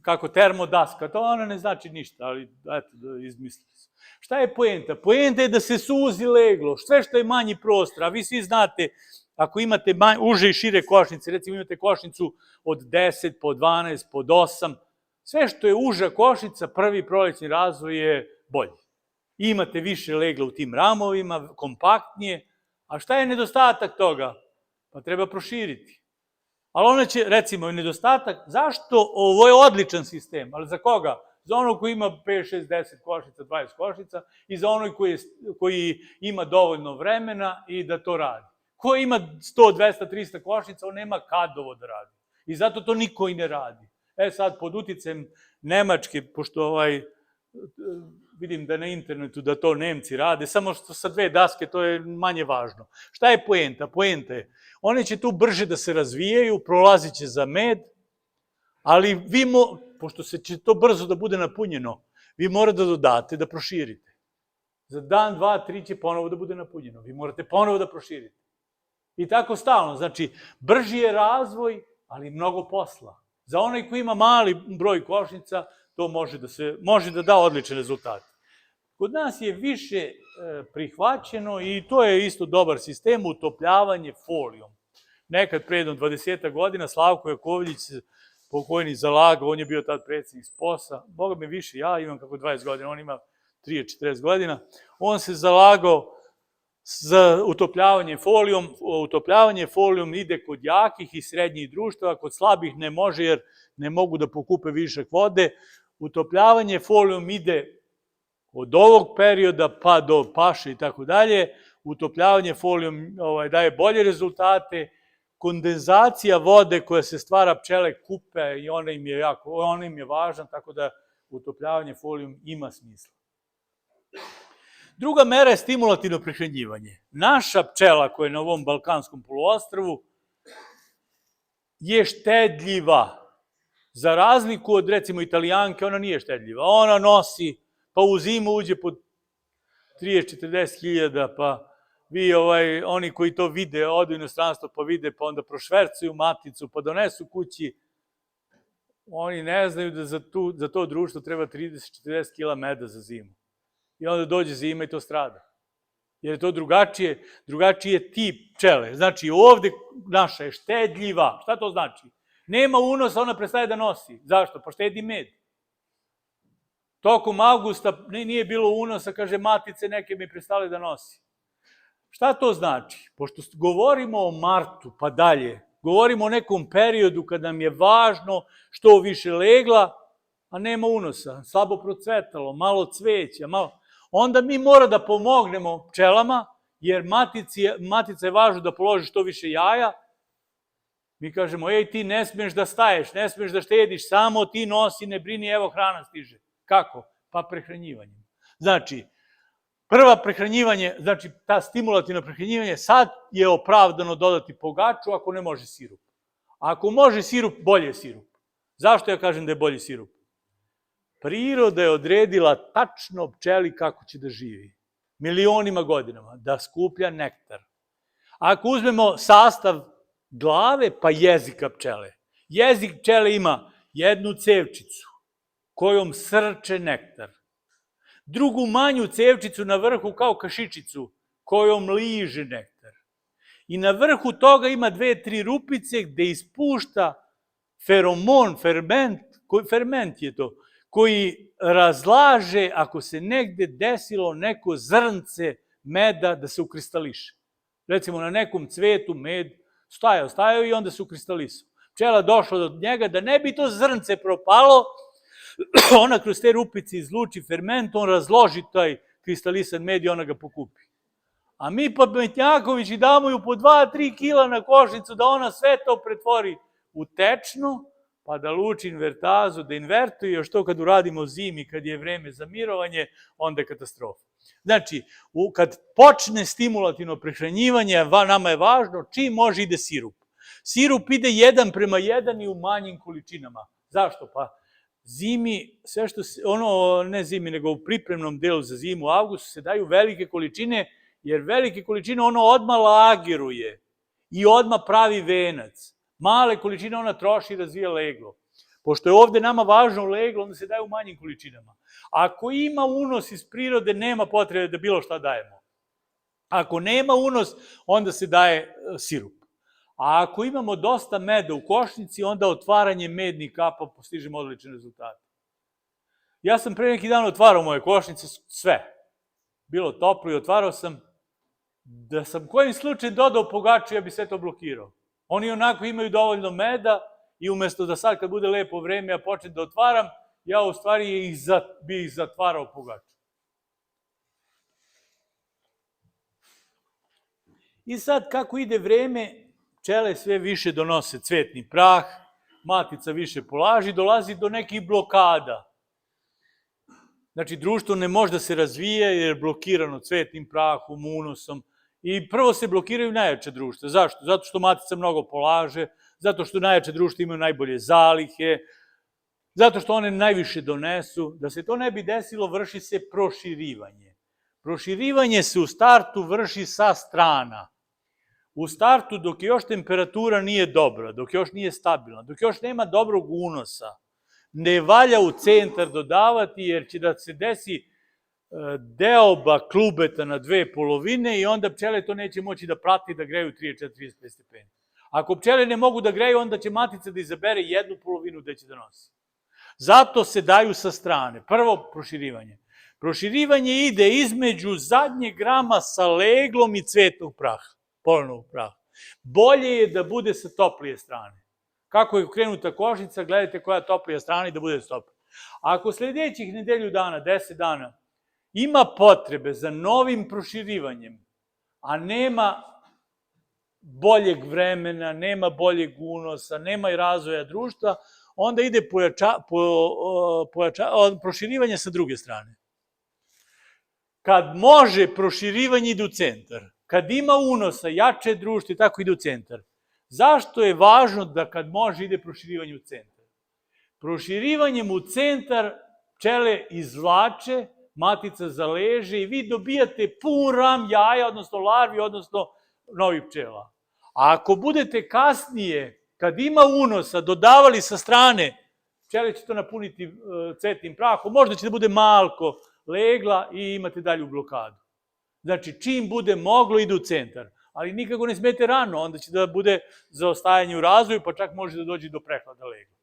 Speaker 2: kako termodaska, to ona ne znači ništa, ali eto, izmislili su. Šta je poenta? Poenta je da se suzi leglo, sve što je manji prostor, a vi svi znate, ako imate uže i šire košnice, recimo imate košnicu od 10, po 12, po 8, sve što je uža košnica, prvi prolećni razvoj je bolji. Imate više legla u tim ramovima, kompaktnije, a šta je nedostatak toga? Pa treba proširiti. Ali ona će, recimo, nedostatak, zašto ovo je odličan sistem, ali za koga? Za onog koji ima 5, 6, 10 košnica, 20 košnica i za onog koji ima dovoljno vremena i da to radi. Ko ima 100, 200, 300 košnica, on nema kad ovo da radi. I zato to niko i ne radi. Sad, pod uticajem Nemačke, pošto vidim da na internetu da to Nemci rade, samo što sa 2 daske to je manje važno. Šta je poenta? Poenta je, one će tu brže da se razvijaju, prolazit će za med, ali vi, pošto će to brzo da bude napunjeno, vi morate da dodate, da proširite. Za dan, 2, 3 će ponovo da bude napunjeno. Vi morate ponovo da proširite. I tako stalno. Znači, brži je razvoj, ali mnogo posla. Za onaj koji ima mali broj košnica, to može da da odlične rezultate. Kod nas je više prihvaćeno i to je isto dobar sistem, utopljavanje folijom. Nekad pre 20 godina Slavko Jakovljić, pokojni zalagao, on je bio tad predsjednik SPOS-a, Boga mi više, ja imam kako 20 godina, on ima 30-40 godina, on se zalagao za utopljavanje folijom. Utopljavanje folijom ide kod jakih i srednjih društava, kod slabih ne može jer ne mogu da pokupe višak vode. Utopljavanje folijom ide od ovog perioda pa do paše i tako dalje. Utopljavanje folijom daje bolje rezultate. Kondenzacija vode koja se stvara, pčele kupe i ona im je važna, tako da utopljavanje folijom ima smisla. Druga mera je stimulativno prehranjivanje. Naša pčela koja je na ovom Balkanskom poluostrvu je štedljiva. Za razliku od, recimo, Italijanke, ona nije štedljiva. Ona nosi, pa u zimu uđe po 30-40 hiljada, pa vi, oni koji to vide, odu u inostranstvo pa vide, pa onda prošvercuju maticu, pa donesu kući. Oni ne znaju da za to društvo treba 30-40 kila meda za zimu. I onda dođe zima i to strada. Jer je to drugačije tip pčele. Znači, ovde naša je štedljiva. Šta to znači? Nema unosa, ona prestaje da nosi. Zašto? Pa štedi med. Tokom avgusta nije bilo unosa, kaže, matice neke mi prestale da nosi. Šta to znači? Pošto govorimo o martu pa dalje, govorimo o nekom periodu kada nam je važno što više legla, a nema unosa, slabo procvetalo, malo cveća, onda mi mora da pomognemo pčelama, jer matica je važno da položi što više jaja. Mi kažemo, ej, ti ne smiješ da staješ, ne smiješ da štediš, samo ti nosi, ne brini, evo hrana stiže. Kako? Pa prehranjivanjem. Znači, prva prehranjivanje, znači ta stimulativno prehranjivanje, sad je opravdano dodati pogaču ako ne može sirup. Ako može sirup, bolje je sirup. Zašto ja kažem da je bolji sirup? Priroda je odredila tačno pčeli kako će da živi. Milionima godinama, da skuplja nektar. Ako uzmemo sastav glave pa jezika pčele, jezik pčele ima jednu cevčicu kojom srče nektar, drugu manju cevčicu na vrhu kao kašičicu kojom liže nektar. I na vrhu toga ima 2-3 rupice gde ispušta feromon, ferment je to, koji razlaže ako se negde desilo neko zrnce meda da se ukristališe. Recimo na nekom cvetu med stajao i onda se ukristalisao. Pčela došla do njega da ne bi to zrnce propalo, ona kroz te rupice izluči ferment, on razloži taj kristalisan med i ona ga pokupi. A mi pametnjakovići damo ju po 2-3 kila na košnicu da ona sve to pretvori u tečno, pa da luči invertazu, da invertuje, još to kad uradimo zimi, kad je vreme za mirovanje, onda je katastrofa. Znači, kad počne stimulativno prehranjivanje, nama je važno čim može ide sirup. Sirup ide 1:1 i u manjim količinama. Zašto? Pa zimi, sve što se, ne zimi, nego u pripremnom delu za zimu, u avgustu se daju velike količine, jer velike količine ono odmah lageruje i odmah pravi venac. Male količine ona troši i razvija leglo. Pošto je ovde nama važno leglo, onda se daje u manjim količinama. Ako ima unos iz prirode, nema potrebe da bilo šta dajemo. Ako nema unos, onda se daje sirup. A ako imamo dosta meda u košnici, onda otvaranje mednih kapa postižemo odlične rezultate. Ja sam pre neki dan otvarao moje košnice, sve. Bilo toplo i otvarao sam. Da sam kojim slučajem dodao pogaču, ja bi sve to blokirao. Oni onako imaju dovoljno meda i umesto da sad kad bude lepo vreme ja počnem da otvaram, ja u stvari bi ih zatvarao pogaču. I sad kako ide vreme, pčele sve više donose cvetni prah, matica više polaži, dolazi do nekih blokada. Znači, društvo ne može da se razvije jer je blokirano cvetnim prahom, unosom. I prvo se blokiraju najjače društva. Zašto? Zato što matica mnogo polaže, zato što najjače društva imaju najbolje zalihe, zato što one najviše donesu. Da se to ne bi desilo, vrši se proširivanje. Proširivanje se u startu vrši sa strana. U startu, dok još temperatura nije dobra, dok još nije stabilna, dok još nema dobrog unosa, ne valja u centar dodavati, jer će da se desi deoba klubeta na 2 polovine i onda pčele to neće moći da prati da greju 34-35 stepeni. Ako pčele ne mogu da greju, onda će matica da izabere 1 polovinu gde će da nosi. Zato se daju sa strane. Prvo, proširivanje. Proširivanje ide između zadnjeg grama sa leglom i cvetnog praha, polnog praha. Bolje je da bude sa toplije strane. Kako je krenuta košnica, gledajte koja je toplija strana i da bude toplija. Ako sljedećih nedelju dana, 10 dana, ima potrebe za novim proširivanjem, a nema boljeg vremena, nema boljeg unosa, nema i razvoja društva, onda ide proširivanje sa druge strane. Kad može, proširivanje ide u centar. Kad ima unosa, jače društvo i tako ide u centar. Zašto je važno da kad može ide proširivanje u centar? Proširivanjem u centar pčele izvlače, matica zaleže i vi dobijate pun ram jaja, odnosno larvi, odnosno novih pčela. A ako budete kasnije, kad ima unosa, dodavali sa strane, pčele će to napuniti cvetnim prahom, možda će da bude malko legla i imate dalju blokadu. Znači, čim bude moglo, ide u centar. Ali nikako ne smete rano, onda će da bude zaostajanje u razvoju, pa čak može da dođe do prehlada legla.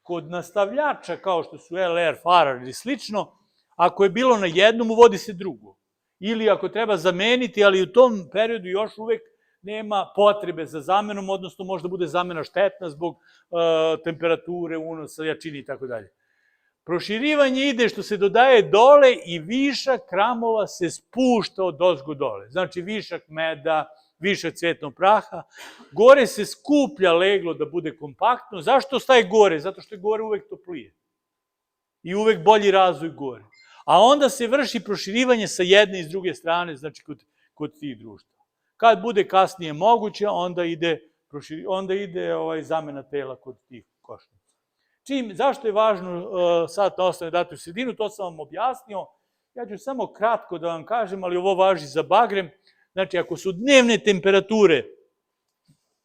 Speaker 2: Kod nastavljača, kao što su LR, Farar ili slično, ako je bilo na jednom, uvodi se drugo. Ili ako treba zameniti, ali u tom periodu još uvek nema potrebe za zamenom, odnosno možda bude zamena štetna zbog temperature, unosa, jačine i tako dalje. Proširivanje ide što se dodaje dole i višak kramova se spušta od ozgo dole. Znači višak meda, višak cvetnog praha. Gore se skuplja leglo da bude kompaktno. Zašto staje gore? Zato što je gore uvek toplije. I uvek bolji razvoj gore. A onda se vrši proširivanje sa jedne i s druge strane, znači kod tih društva. Kad bude kasnije moguće, onda ide zamena tela kod tih košnica. Zašto je važno sad na osnovu dati u sredinu, to sam vam objasnio. Ja ću samo kratko da vam kažem, ali ovo važi za bagrem. Znači, ako su dnevne temperature,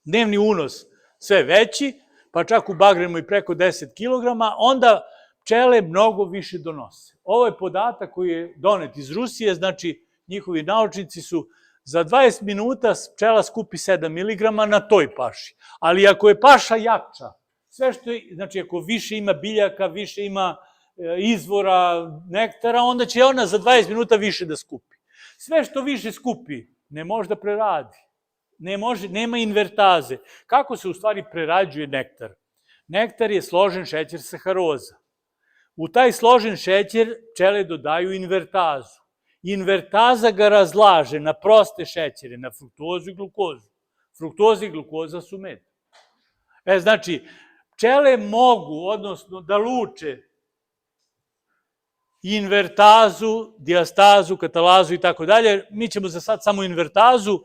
Speaker 2: dnevni unos sve veći, pa čak u bagremu i preko 10 kg, onda pčele mnogo više donose. Ovo je podatak koji je donet iz Rusije, znači njihovi naučnici su za 20 minuta pčela skupi 7 mg na toj paši. Ali ako je paša jača, sve što je, znači ako više ima biljaka, više ima izvora, nektara, onda će ona za 20 minuta više da skupi. Sve što više skupi, ne može da preradi. Nema invertaze. Kako se u stvari prerađuje nektar? Nektar je složen šećer saharoza. U taj složen šećer pčele dodaju invertazu. Invertaza ga razlaže na proste šećere, na fruktozu i glukozu. Fruktoza i glukoza su med. Znači, pčele mogu, odnosno da luče invertazu, dijastazu, katalazu i tako dalje. Mi ćemo za sad samo invertazu.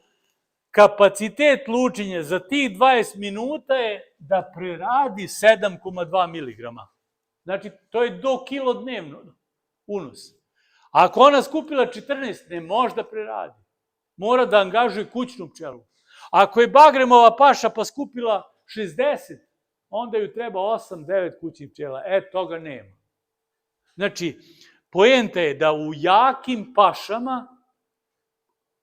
Speaker 2: Kapacitet lučenja za tih 20 minuta je da preradi 7,2 mg. Znači, to je do kilo dnevno unos. Ako ona skupila 14, ne može da preradi. Mora da angažuje kućnu pčelu. Ako je bagremova paša pa skupila 60, onda ju treba 8-9 kućnih pčela. Toga nema. Znači, poenta je da u jakim pašama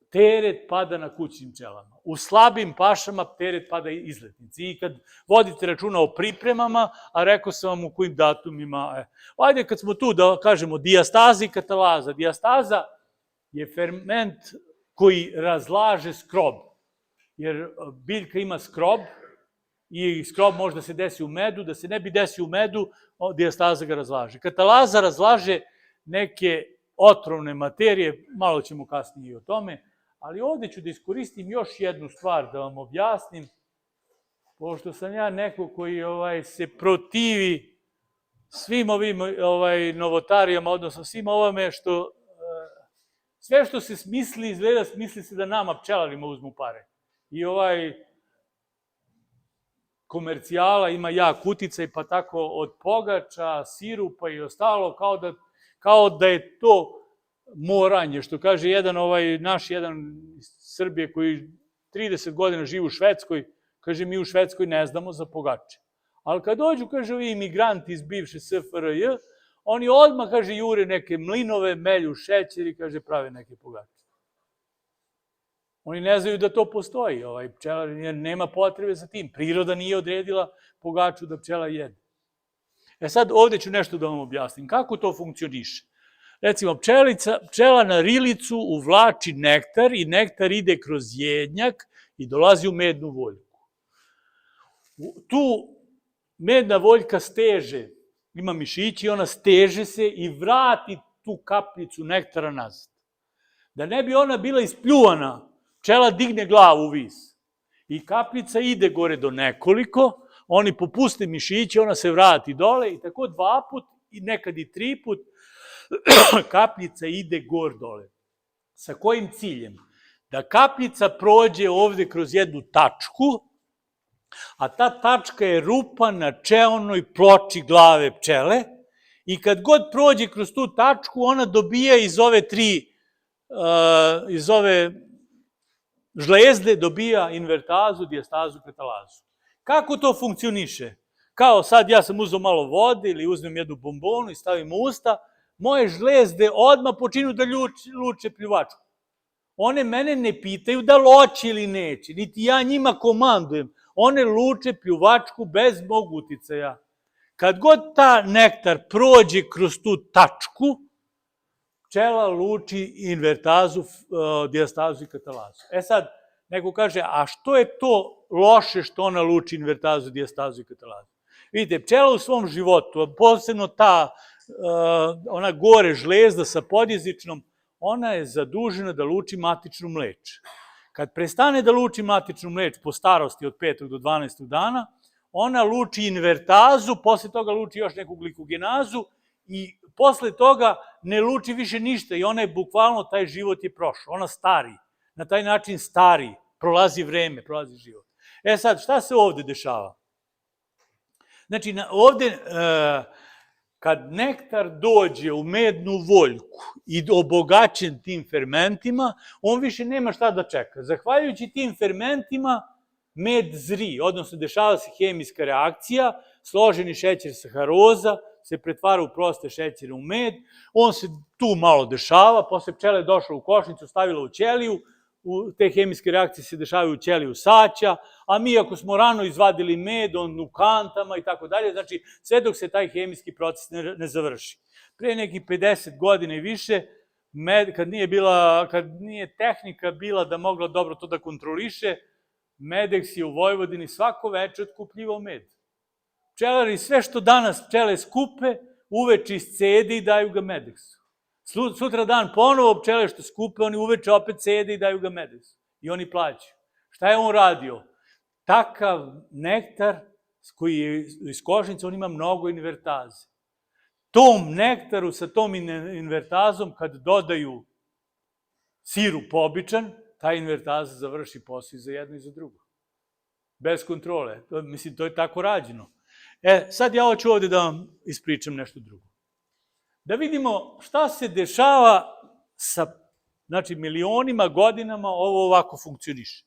Speaker 2: teret pada na kućnim pčelama. U slabim pašama teret pada izletnici. I kad vodite računa o pripremama, a rekao sam vam u kojim datumima, ajde kad smo tu da kažemo dijastaza i katalaza. Dijastaza je ferment koji razlaže skrob. Jer biljka ima skrob i skrob može da se desi u medu, da se ne bi desio u medu, dijastaza ga razlaže. Katalaza razlaže neke otrovne materije, malo ćemo kasnije i o tome, ali ovde ću da iskoristim još jednu stvar da vam objasnim, pošto sam ja neko koji se protivi svim ovim novotarijama, odnosno svim ovome što, sve što se smisli, izgleda smisli se da nama pčelarima uzmu pare. I komercijala ima jak uticaj, pa tako od pogača, sirupa i ostalo, kao da je to moranje, što kaže jedan iz Srbije koji 30 godina živi u Švedskoj, kaže mi u Švedskoj ne znamo za pogače. Ali kad dođu, kaže, ovi imigranti iz bivše SFRJ, oni odmah, kaže, jure neke mlinove, melju šećer i, kaže, prave neke pogače. Oni ne znaju da to postoji, pčelar nema potrebe za tim. Priroda nije odredila pogaču da pčela jede. Sad ovde ću nešto da vam objasnim. Kako to funkcioniše? Recimo, pčela na rilicu uvlači nektar i nektar ide kroz jednjak i dolazi u mednu voljku. Tu medna voljka steže, ima mišići, ona steže se i vrati tu kapljicu nektara nazad. Da ne bi ona bila ispljuvana, pčela digne glavu u vis i kapljica ide gore do nekoliko, oni popuste mišići, ona se vrati dole i tako 2 put i nekad i 3 put kapljica ide gor dole. Sa kojim ciljem? Da kapljica prođe ovde kroz jednu tačku, a ta tačka je rupa na čeonoj ploči glave pčele i kad god prođe kroz tu tačku, ona dobija iz ove žlezde dobija invertazu, dijastazu, katalazu. Kako to funkcioniše? Kao sad ja sam uzeo malo vode ili uzmem jednu bombonu i stavim u usta, moje žlezde odmah počinu da luče pljuvačku. One mene ne pitaju da loće ili neće, niti ja njima komandujem. One luče pljuvačku bez mog uticaja. Kad god ta nektar prođe kroz tu tačku, pčela luči invertazu, dijastazu i katalazu. E sad, neko kaže, a što je to loše što ona luči invertazu, dijastazu i katalazu? Vidite, pčela u svom životu, posebno ona gore žlezda sa podjezičnom, ona je zadužena da luči matičnu mleč. Kad prestane da luči matičnu mleč po starosti od 5. do 12. dana, ona luči invertazu, posle toga luči još neku glikogenazu i posle toga ne luči više ništa i ona je bukvalno, taj život je prošao, ona stari. Na taj način stari, prolazi vreme, prolazi život. E sad, šta se ovde dešava? Znači, ovde, kad nektar dođe u mednu voljku i obogaćen tim fermentima, on više nema šta da čeka. Zahvaljujući tim fermentima, med zri, odnosno dešava se hemijska reakcija, složeni šećer saharoza se pretvara u proste šećere u med, on se tu malo dešava, posle pčela je došla u košnicu, stavila u ćeliju, te hemijske reakcije se dešavaju u ćeliju saća, a mi ako smo rano izvadili med, on u kantama i tako dalje, znači sve dok se taj hemijski proces ne završi. Pre nekih 50 godina i više, kad nije tehnika bila da mogla dobro to da kontroliše, Medex je u Vojvodini svako veče otkupljivao med. Pčelari sve što danas pčele skupe, uveče iscede i daju ga Medexu. Sutra dan ponovo pčele što skupe, oni uveče opet cede i daju ga Medexu. I oni plaćaju. Šta je on radio? Takav nektar koji je iz košnice, on ima mnogo invertaze. Tom nektaru sa tom invertazom, kad dodaju sirup običan, ta invertaza završi posao i za jedno i za drugo. Bez kontrole. Mislim, to je tako rađeno. Sad ja hoću ovde da vam ispričam nešto drugo. Da vidimo šta se dešava sa, znači, milionima godinama ovo ovako funkcioniše.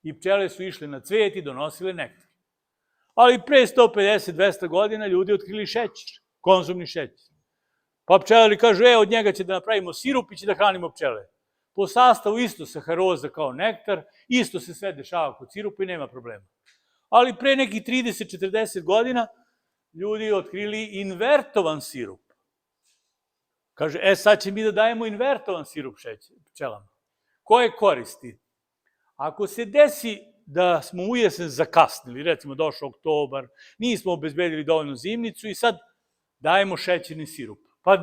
Speaker 2: I pčele su išle na cvet i donosile nektar. Ali pre 150-200 godina ljudi otkrili šećer, konzumni šećer. Pa pčelari kažu, od njega će da napravimo sirup i će da hranimo pčele. Po sastavu isto saharoza kao nektar, isto se sve dešava kod sirupa i nema problema. Ali pre nekih 30-40 godina ljudi otkrili invertovan sirup. Kaže, sad će mi da dajemo invertovan sirup pčelama. Koje koristi? Ako se desi da smo u jesen zakasnili, recimo došao oktobar, nismo obezbedili dovoljnu zimnicu i sad dajemo šećerni sirup. Pa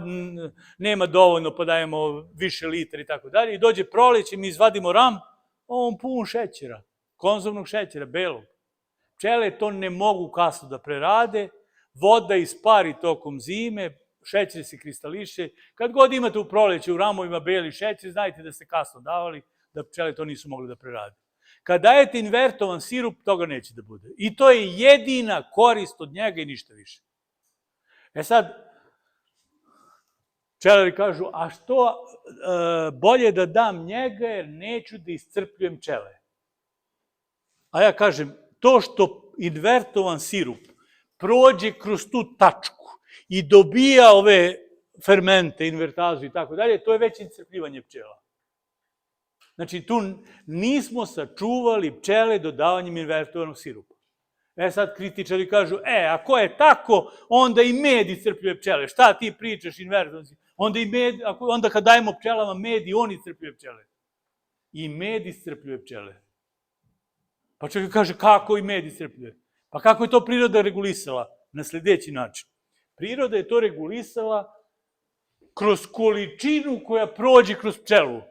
Speaker 2: nema dovoljno, pa dajemo više litra i tako dalje. I dođe proleće, mi izvadimo ram, on pun šećera, konzumnog šećera, belog. Pčele to ne mogu kasno da prerade, voda ispari tokom zime, šećer se kristališe. Kad god imate u proleće u ramovima beli šećer, znajte da ste kasno davali, da pčele to nisu mogli da prerade. Kad dajete invertovan sirup, toga neće da bude. I to je jedina korist od njega i ništa više. Sad, pčelari kažu, a što bolje da dam njega jer neću da iscrpljujem pčele. A ja kažem, to što invertovan sirup prođe kroz tu tačku i dobija ove fermente, invertazu i tako dalje, to je već iscrpljivanje pčela. Znači, tu nismo sačuvali pčele dodavanjem invertovanog sirupa. Sad kritičari kažu, ako je tako, onda i med iscrpljuje pčele. Šta ti pričaš, inverzno si? Onda kad dajemo pčelama med i on iscrpljuje pčele. I med iscrpljuje pčele. Pa čovjek kaže, kako i med iscrpljuje? Pa kako je to priroda regulisala? Na sljedeći način. Priroda je to regulisala kroz količinu koja prođe kroz pčelu.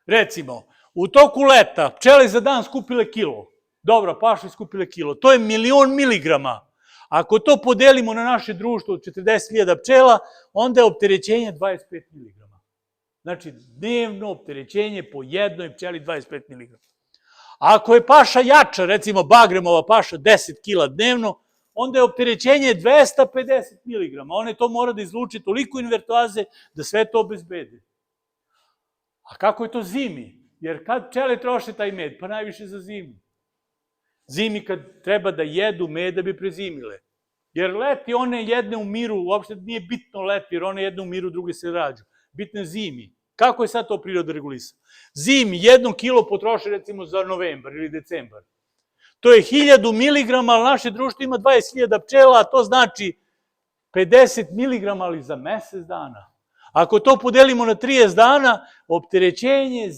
Speaker 2: Recimo, u toku leta pčele za dan skupile kilo. Dobro, paše skupile kilo. To je 1.000.000 miligrama. Ako to podelimo na naše društvo od 40.000 pčela, onda je opterećenje 25 miligrama. Znači, dnevno opterećenje po jednoj pčeli 25 miligrama. Ako je paša jača, recimo bagremova paša 10 kila dnevno, onda je opterećenje 250 miligrama. One to mora da izluče toliko invertoaze da sve to obezbede. A kako je to zimi? Jer kad pčele troše taj med? Pa najviše za zimu. Zimi kad treba da jedu med da bi prezimile. Jer leti one jedne u miru, uopšte nije bitno leti, jer one jedne u miru, druge se rađu. Bitno je zimi. Kako je sad to priroda regulisala? Zimi 1 kilo potroši recimo za novembar ili decembar. To je 1000 miligrama, ali naše društvo ima 20.000 pčela, a to znači 50 miligrama, ali za mesec dana. Ako to podelimo na 30 dana, opterećenje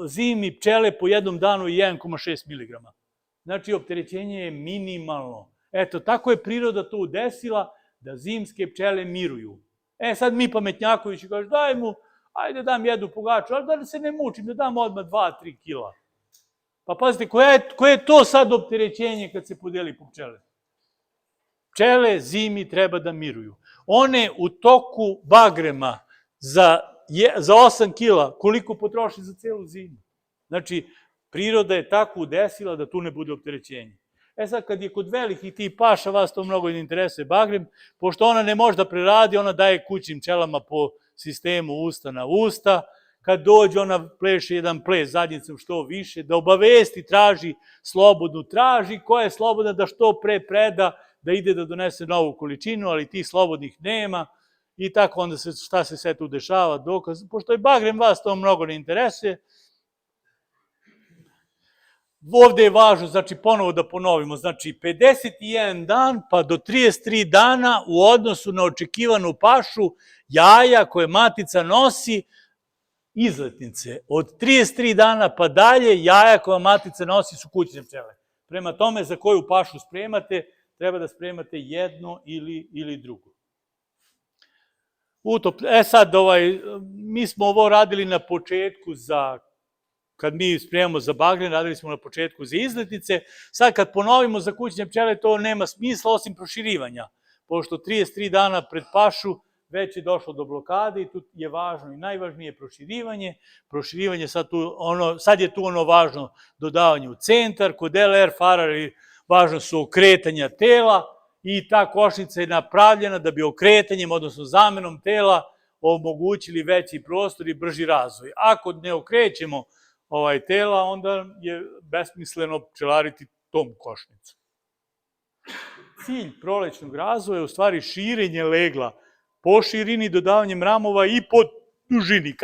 Speaker 2: zimi pčele po jednom danu je 1,6 miligrama. Znači, opterećenje je minimalno. Eto, tako je priroda to udesila da zimske pčele miruju. Sad mi pametnjakovići kažu, daj mu, ajde dam jednu pogaču, ali da se ne mučim, da dam odmah 2-3 kila. Pa pazite, koje je to sad opterećenje kad se podeli po pčele? Pčele zimi treba da miruju. One u toku bagrema za 8 kila, koliko potroši za celu zimu? Znači, priroda je tako udesila da tu ne bude opterećenje. Sad, kad je kod velikih tih paša, vas to mnogo ne interesuje bagrem, pošto ona ne može da preradi, ona daje kućnim pčelama po sistemu usta na usta. Kad dođe, ona pleše jedan ples zadnjicom što više, da obavesti, traži slobodnu, traži koja je slobodna da što pre preda, da ide da donese novu količinu, ali tih slobodnih nema. I tako onda šta se sve tu dešava, dokaz. Pošto je bagrem, vas to mnogo ne interesuje. Ovde je važno, znači, ponovo da ponovimo, znači, 51 dan pa do 33 dana u odnosu na očekivanu pašu jaja koje matica nosi izletnice. Od 33 dana pa dalje jaja koja matica nosi su kućne pčele. Prema tome, za koju pašu spremate, treba da spremate jedno ili drugo. Sad, mi smo ovo radili na početku kad mi spremamo za bagren, radili smo na početku za izletnice. Sad kad ponovimo za kućne pčele, to nema smisla osim proširivanja. Pošto 33 dana pred pašu već je došlo do blokade i tu je važno i najvažnije proširivanje. Proširivanje sad je tu ono važno dodavanje u centar. Kod LR farari važno su okretanja tela i ta košnica je napravljena da bi okretanjem, odnosno zamenom tela, omogućili veći prostor i brži razvoj. Ako ne okrećemo tela, onda je besmisleno pčelariti tom košnicom. Cilj prolećnog razvoja je u stvari širenje legla po širini, dodavanjem ramova i po dužini.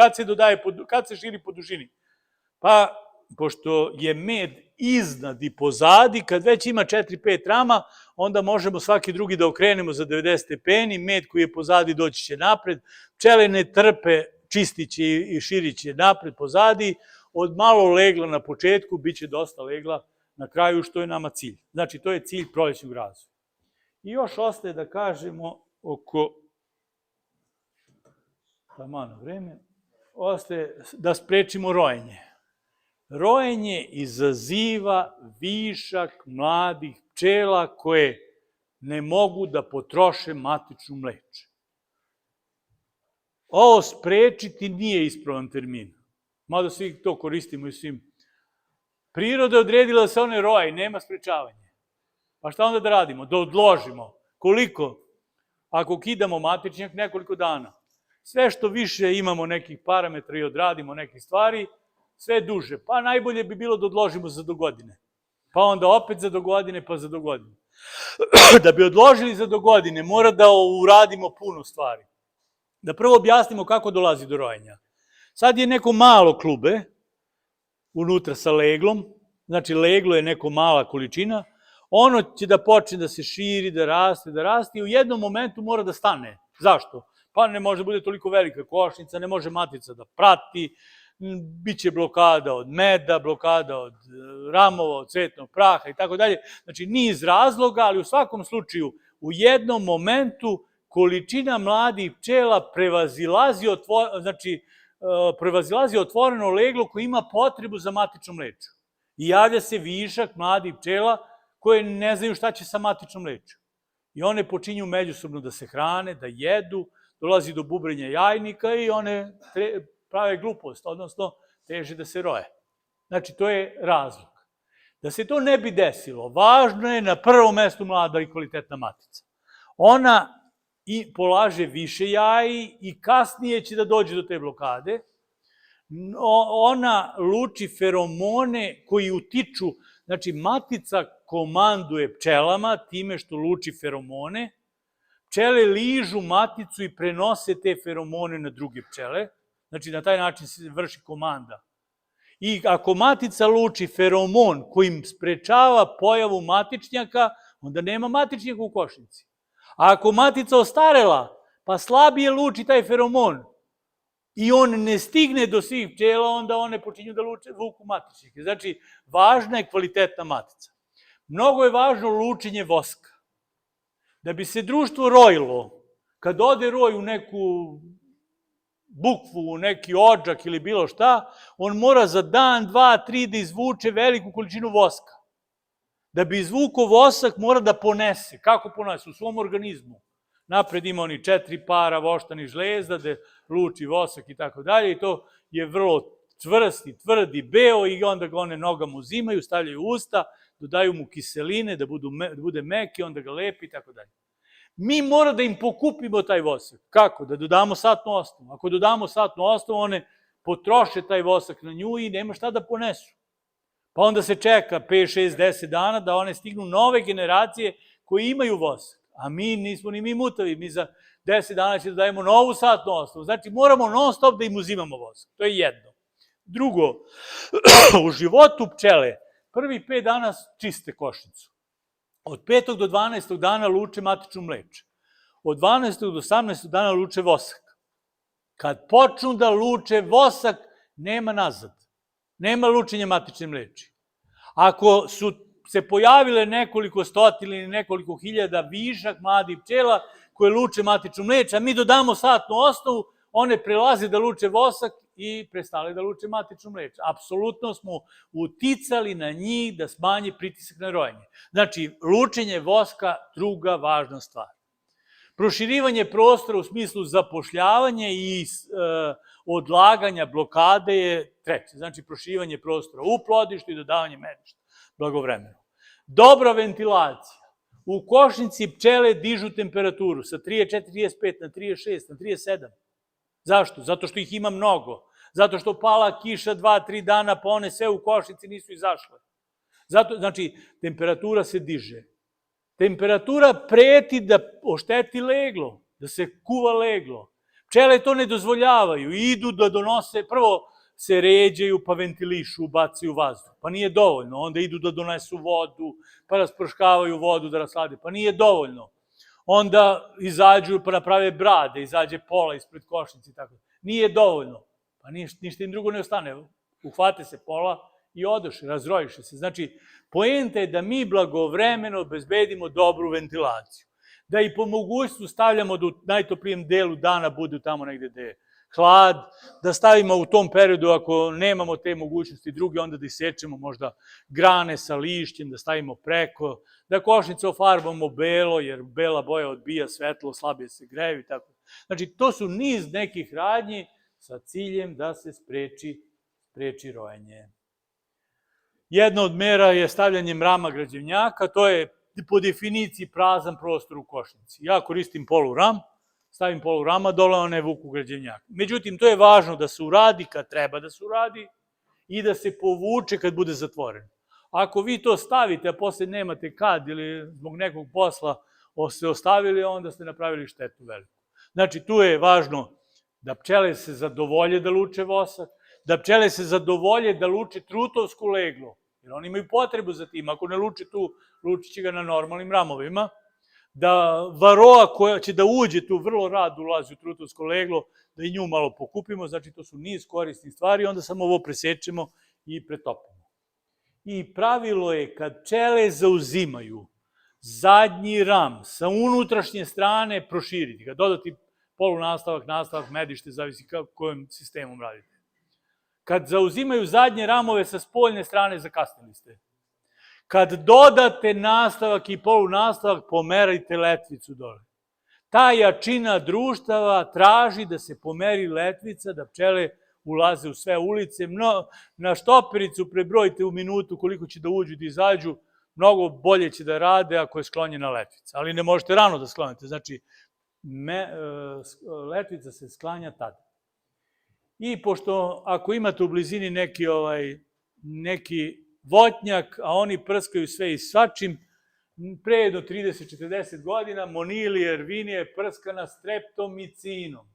Speaker 2: Kad se širi po dužini? Pa, pošto je med iznad i pozadi, kad već ima 4-5 rama, onda možemo svaki drugi da okrenemo za 90 stepeni, med koji je pozadi doći će napred, pčele ne trpe, čistit će i širit će napred, pozadi, od malo legla na početku, bit će dosta legla na kraju, što je nama cilj. Znači, to je cilj prolećnog razvoja. I još ostaje da kažemo oko ostaje da sprečimo rojenje. Rojenje izaziva višak mladih pčela koje ne mogu da potroše matičnu mleče. Ovo sprečiti nije ispravan termin. Mada svi to koristimo i svim. Priroda je odredila da se one roje, nema sprečavanja. Pa šta onda da radimo? Da odložimo. Koliko? Ako kidamo matičnjak, nekoliko dana. Sve što više imamo nekih parametra i odradimo nekih stvari, sve duže. Pa najbolje bi bilo da odložimo za dogodine. Pa onda opet za dogodine, pa za dogodine. Da bi odložili za dogodine, mora da uradimo puno stvari. Da prvo objasnimo kako dolazi do rojenja. Sad je neko malo klube, unutra sa leglom, znači leglo je neko mala količina, ono će da počne da se širi, da raste i u jednom momentu mora da stane. Zašto? Pa ne može da bude toliko velika košnica, ne može matica da prati, biće blokada od meda, blokada od ramova, od cvetnog praha i tako dalje. Znači, niz razloga, ali u svakom slučaju, u jednom momentu količina mladih pčela prevazilazi otvoreno leglo koje ima potrebu za matičnom mleču. I javlja se višak mladih pčela koje ne znaju šta će sa matičnom mleču. I one počinju međusobno da se hrane, da jedu, dolazi do bubrenja jajnika i one prave glupost, odnosno teže da se roje. Znači, to je razlog. Da se to ne bi desilo, važno je na prvom mestu mlada i kvalitetna matica. Ona i polaže više jaji i kasnije će da dođe do te blokade. Ona luči feromone koji utiču, znači matica komanduje pčelama time što luči feromone, pčele ližu maticu i prenose te feromone na druge pčele, znači na taj način se vrši komanda. I ako matica luči feromon kojim sprečava pojavu matičnjaka, onda nema matičnjaka u košnici. A ako matica ostarela, pa slabije luči taj feromon i on ne stigne do svih pčela, onda one počinju da vuku matičnjake. Znači, važna je kvalitetna matica. Mnogo je važno lučenje voska. Da bi se društvo rojilo, kad ode roj u neku bukvu, u neki odžak ili bilo šta, on mora za dan, 2, 3 da izvuče veliku količinu voska. Da bi izvukao vosak mora da ponese. Kako ponese? U svom organizmu. Napred ima oni 4 para voštanih žlezda, da luči vosak i tako dalje, i to je vrlo čvrsti, tvrdi, beo, i onda ga one nogama uzimaju, stavljaju u usta, dodaju mu kiseline, da bude meki, onda ga lepi i tako dalje. Mi mora da im pokupimo taj vosak. Kako? Da dodamo satnu osnovu. Ako dodamo satnu osnovu, one potroše taj vosak na nju i nema šta da ponesu. Pa onda se čeka 5, 6, 10 dana da one stignu nove generacije koje imaju vosak. A mi nismo ni mi mutavi, mi za 10 dana će da dajemo novu satnu osnovu. Znači, moramo non stop da im uzimamo vosak. To je jedno. Drugo, u životu pčele prvi 5 dana čiste košnicu. Od 5. do 12. dana luče matičnu mleč. Od 12. do 18. dana luče vosak. Kad počnu da luče vosak, nema nazad. Nema lučenja matične mleči. Ako su se pojavile nekoliko stotina ili nekoliko hiljada višak mladih pčela koje luče matičnu mleč, a mi dodamo satnu osnovu, one prelaze da luče vosak i prestale da luče matičnu mleč. Apsolutno smo uticali na njih da smanje pritisak na rojenje. Znači, lučenje voska, druga važna stvar. Proširivanje prostora u smislu zapošljavanja i odlaganja blokade je treće. Znači, proširivanje prostora u plodištu i dodavanje meništa blagovremeno. Dobra ventilacija. U košnici pčele dižu temperaturu sa 34, 35 na 36, na 37. Zašto? Zato što ih ima mnogo. Zato što pala kiša 2-3 dana, pa one sve u košnici nisu izašle. Znači, temperatura se diže. Temperatura preti da ošteti leglo, da se kuva leglo. Pčele to ne dozvoljavaju, idu da donose, prvo se ređaju pa ventilišu, ubacaju vazduh, pa nije dovoljno. Onda idu da donesu vodu, pa rasprškavaju vodu da raslade, pa nije dovoljno. Onda izađu pa naprave brade, izađe pola ispred košnice i tako. Nije dovoljno. Pa ništa im drugo ne ostane. Uhvate se pola i odoše, razrojiše se. Znači, poenta je da mi blagovremeno obezbedimo dobru ventilaciju. Da i po mogućstvu stavljamo da u najtoplijem delu dana bude tamo negde gde je hlad, da stavimo u tom periodu, ako nemamo te mogućnosti druge, onda da isečemo možda grane sa lišćem, da stavimo preko, da košnice ofarbamo belo, jer bela boja odbija svetlo, slabije se greju i tako. Znači, to su niz nekih radnji sa ciljem da se spreči rojenje. Jedna od mera je stavljanje mrama građevnjaka, to je po definiciji prazan prostor u košnici. Ja koristim poluram, stavim polurama, dole one vuku građevnjak. Međutim, to je važno da se uradi kad treba da se uradi i da se povuče kad bude zatvoren. Ako vi to stavite, a posle nemate kad ili zbog nekog posla ste ostavili, onda ste napravili štetu veliku. Znači, tu je važno da pčele se zadovolje da luče vosak, da pčele se zadovolje da luče trutovsko leglo, jer oni imaju potrebu za tim. Ako ne luči tu, lučit će ga na normalnim ramovima. Da varoa koja će da uđe tu, vrlo rado ulazi u trutovsko leglo, da i nju malo pokupimo, znači to su niz korisnih stvari, onda samo ovo presečemo i pretopimo. I pravilo je kad pčele zauzimaju zadnji ram sa unutrašnje strane proširiti ga, dodati polunastavak, nastavak, medište, zavisi kojim sistemom radite. Kad zauzimaju zadnje ramove sa spoljne strane, zakasnili ste. Kad dodate nastavak i polunastavak, pomerajte letvicu dole. Ta jačina društava traži da se pomeri letvica, da pčele ulaze u sve ulice. Na štopericu prebrojite u minutu koliko će da uđu i da izađu, mnogo bolje će da rade ako je sklonjena letvica. Ali ne možete rano da sklonite, znači letvica se sklanja tada. I pošto ako imate u blizini neki voćnjak, a oni prskaju sve i svačim, pre jedno 30-40 godina Monilija ervinija je prskana streptomicinom.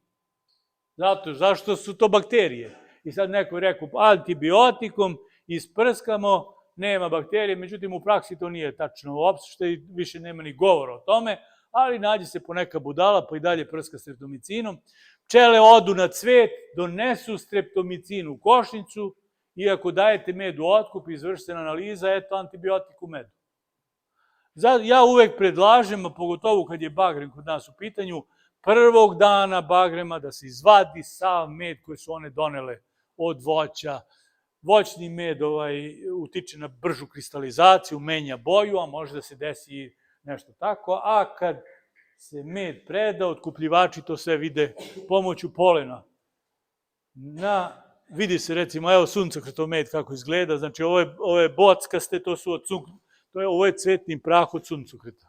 Speaker 2: Zašto su to bakterije? I sad neko je rekao, antibiotikom isprskamo, nema bakterije, međutim u praksi to nije tačno uopšte i više nema ni govora o tome, ali nađe se poneka budala pa i dalje prska streptomicinom. Pčele odu na cvet, donesu streptomicin u košnicu i ako dajete med u otkup i izvršena analiza, eto antibiotik u medu. Ja uvek predlažem, a pogotovo kad je bagrem kod nas u pitanju, prvog dana bagrema da se izvadi sav med koje su one donele od voća. Voćni med utiče na bržu kristalizaciju, menja boju, a može da se desi nešto tako, a kad se med preda, otkupljivači to sve vide pomoću polena. Vidi se recimo, evo suncokrtov med kako izgleda, znači ovo je bockaste, ovo je cvetni prah od suncokreta.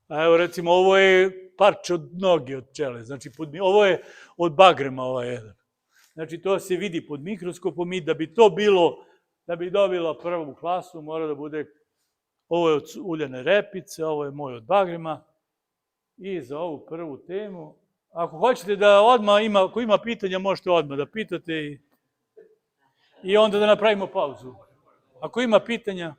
Speaker 2: A evo recimo, ovo je parče od noge od pčele, znači ovo je od bagrema ovaj jedan. Znači to se vidi pod mikroskopom i da bi to bilo, da bi dobila prvu klasu, mora da bude, ovo je od uljane repice, ovo je moj od bagrema. I za ovu prvu temu, ako hoćete da odmah ako ima pitanja, možete odmah da pitate i onda da napravimo pauzu. Ako ima pitanja...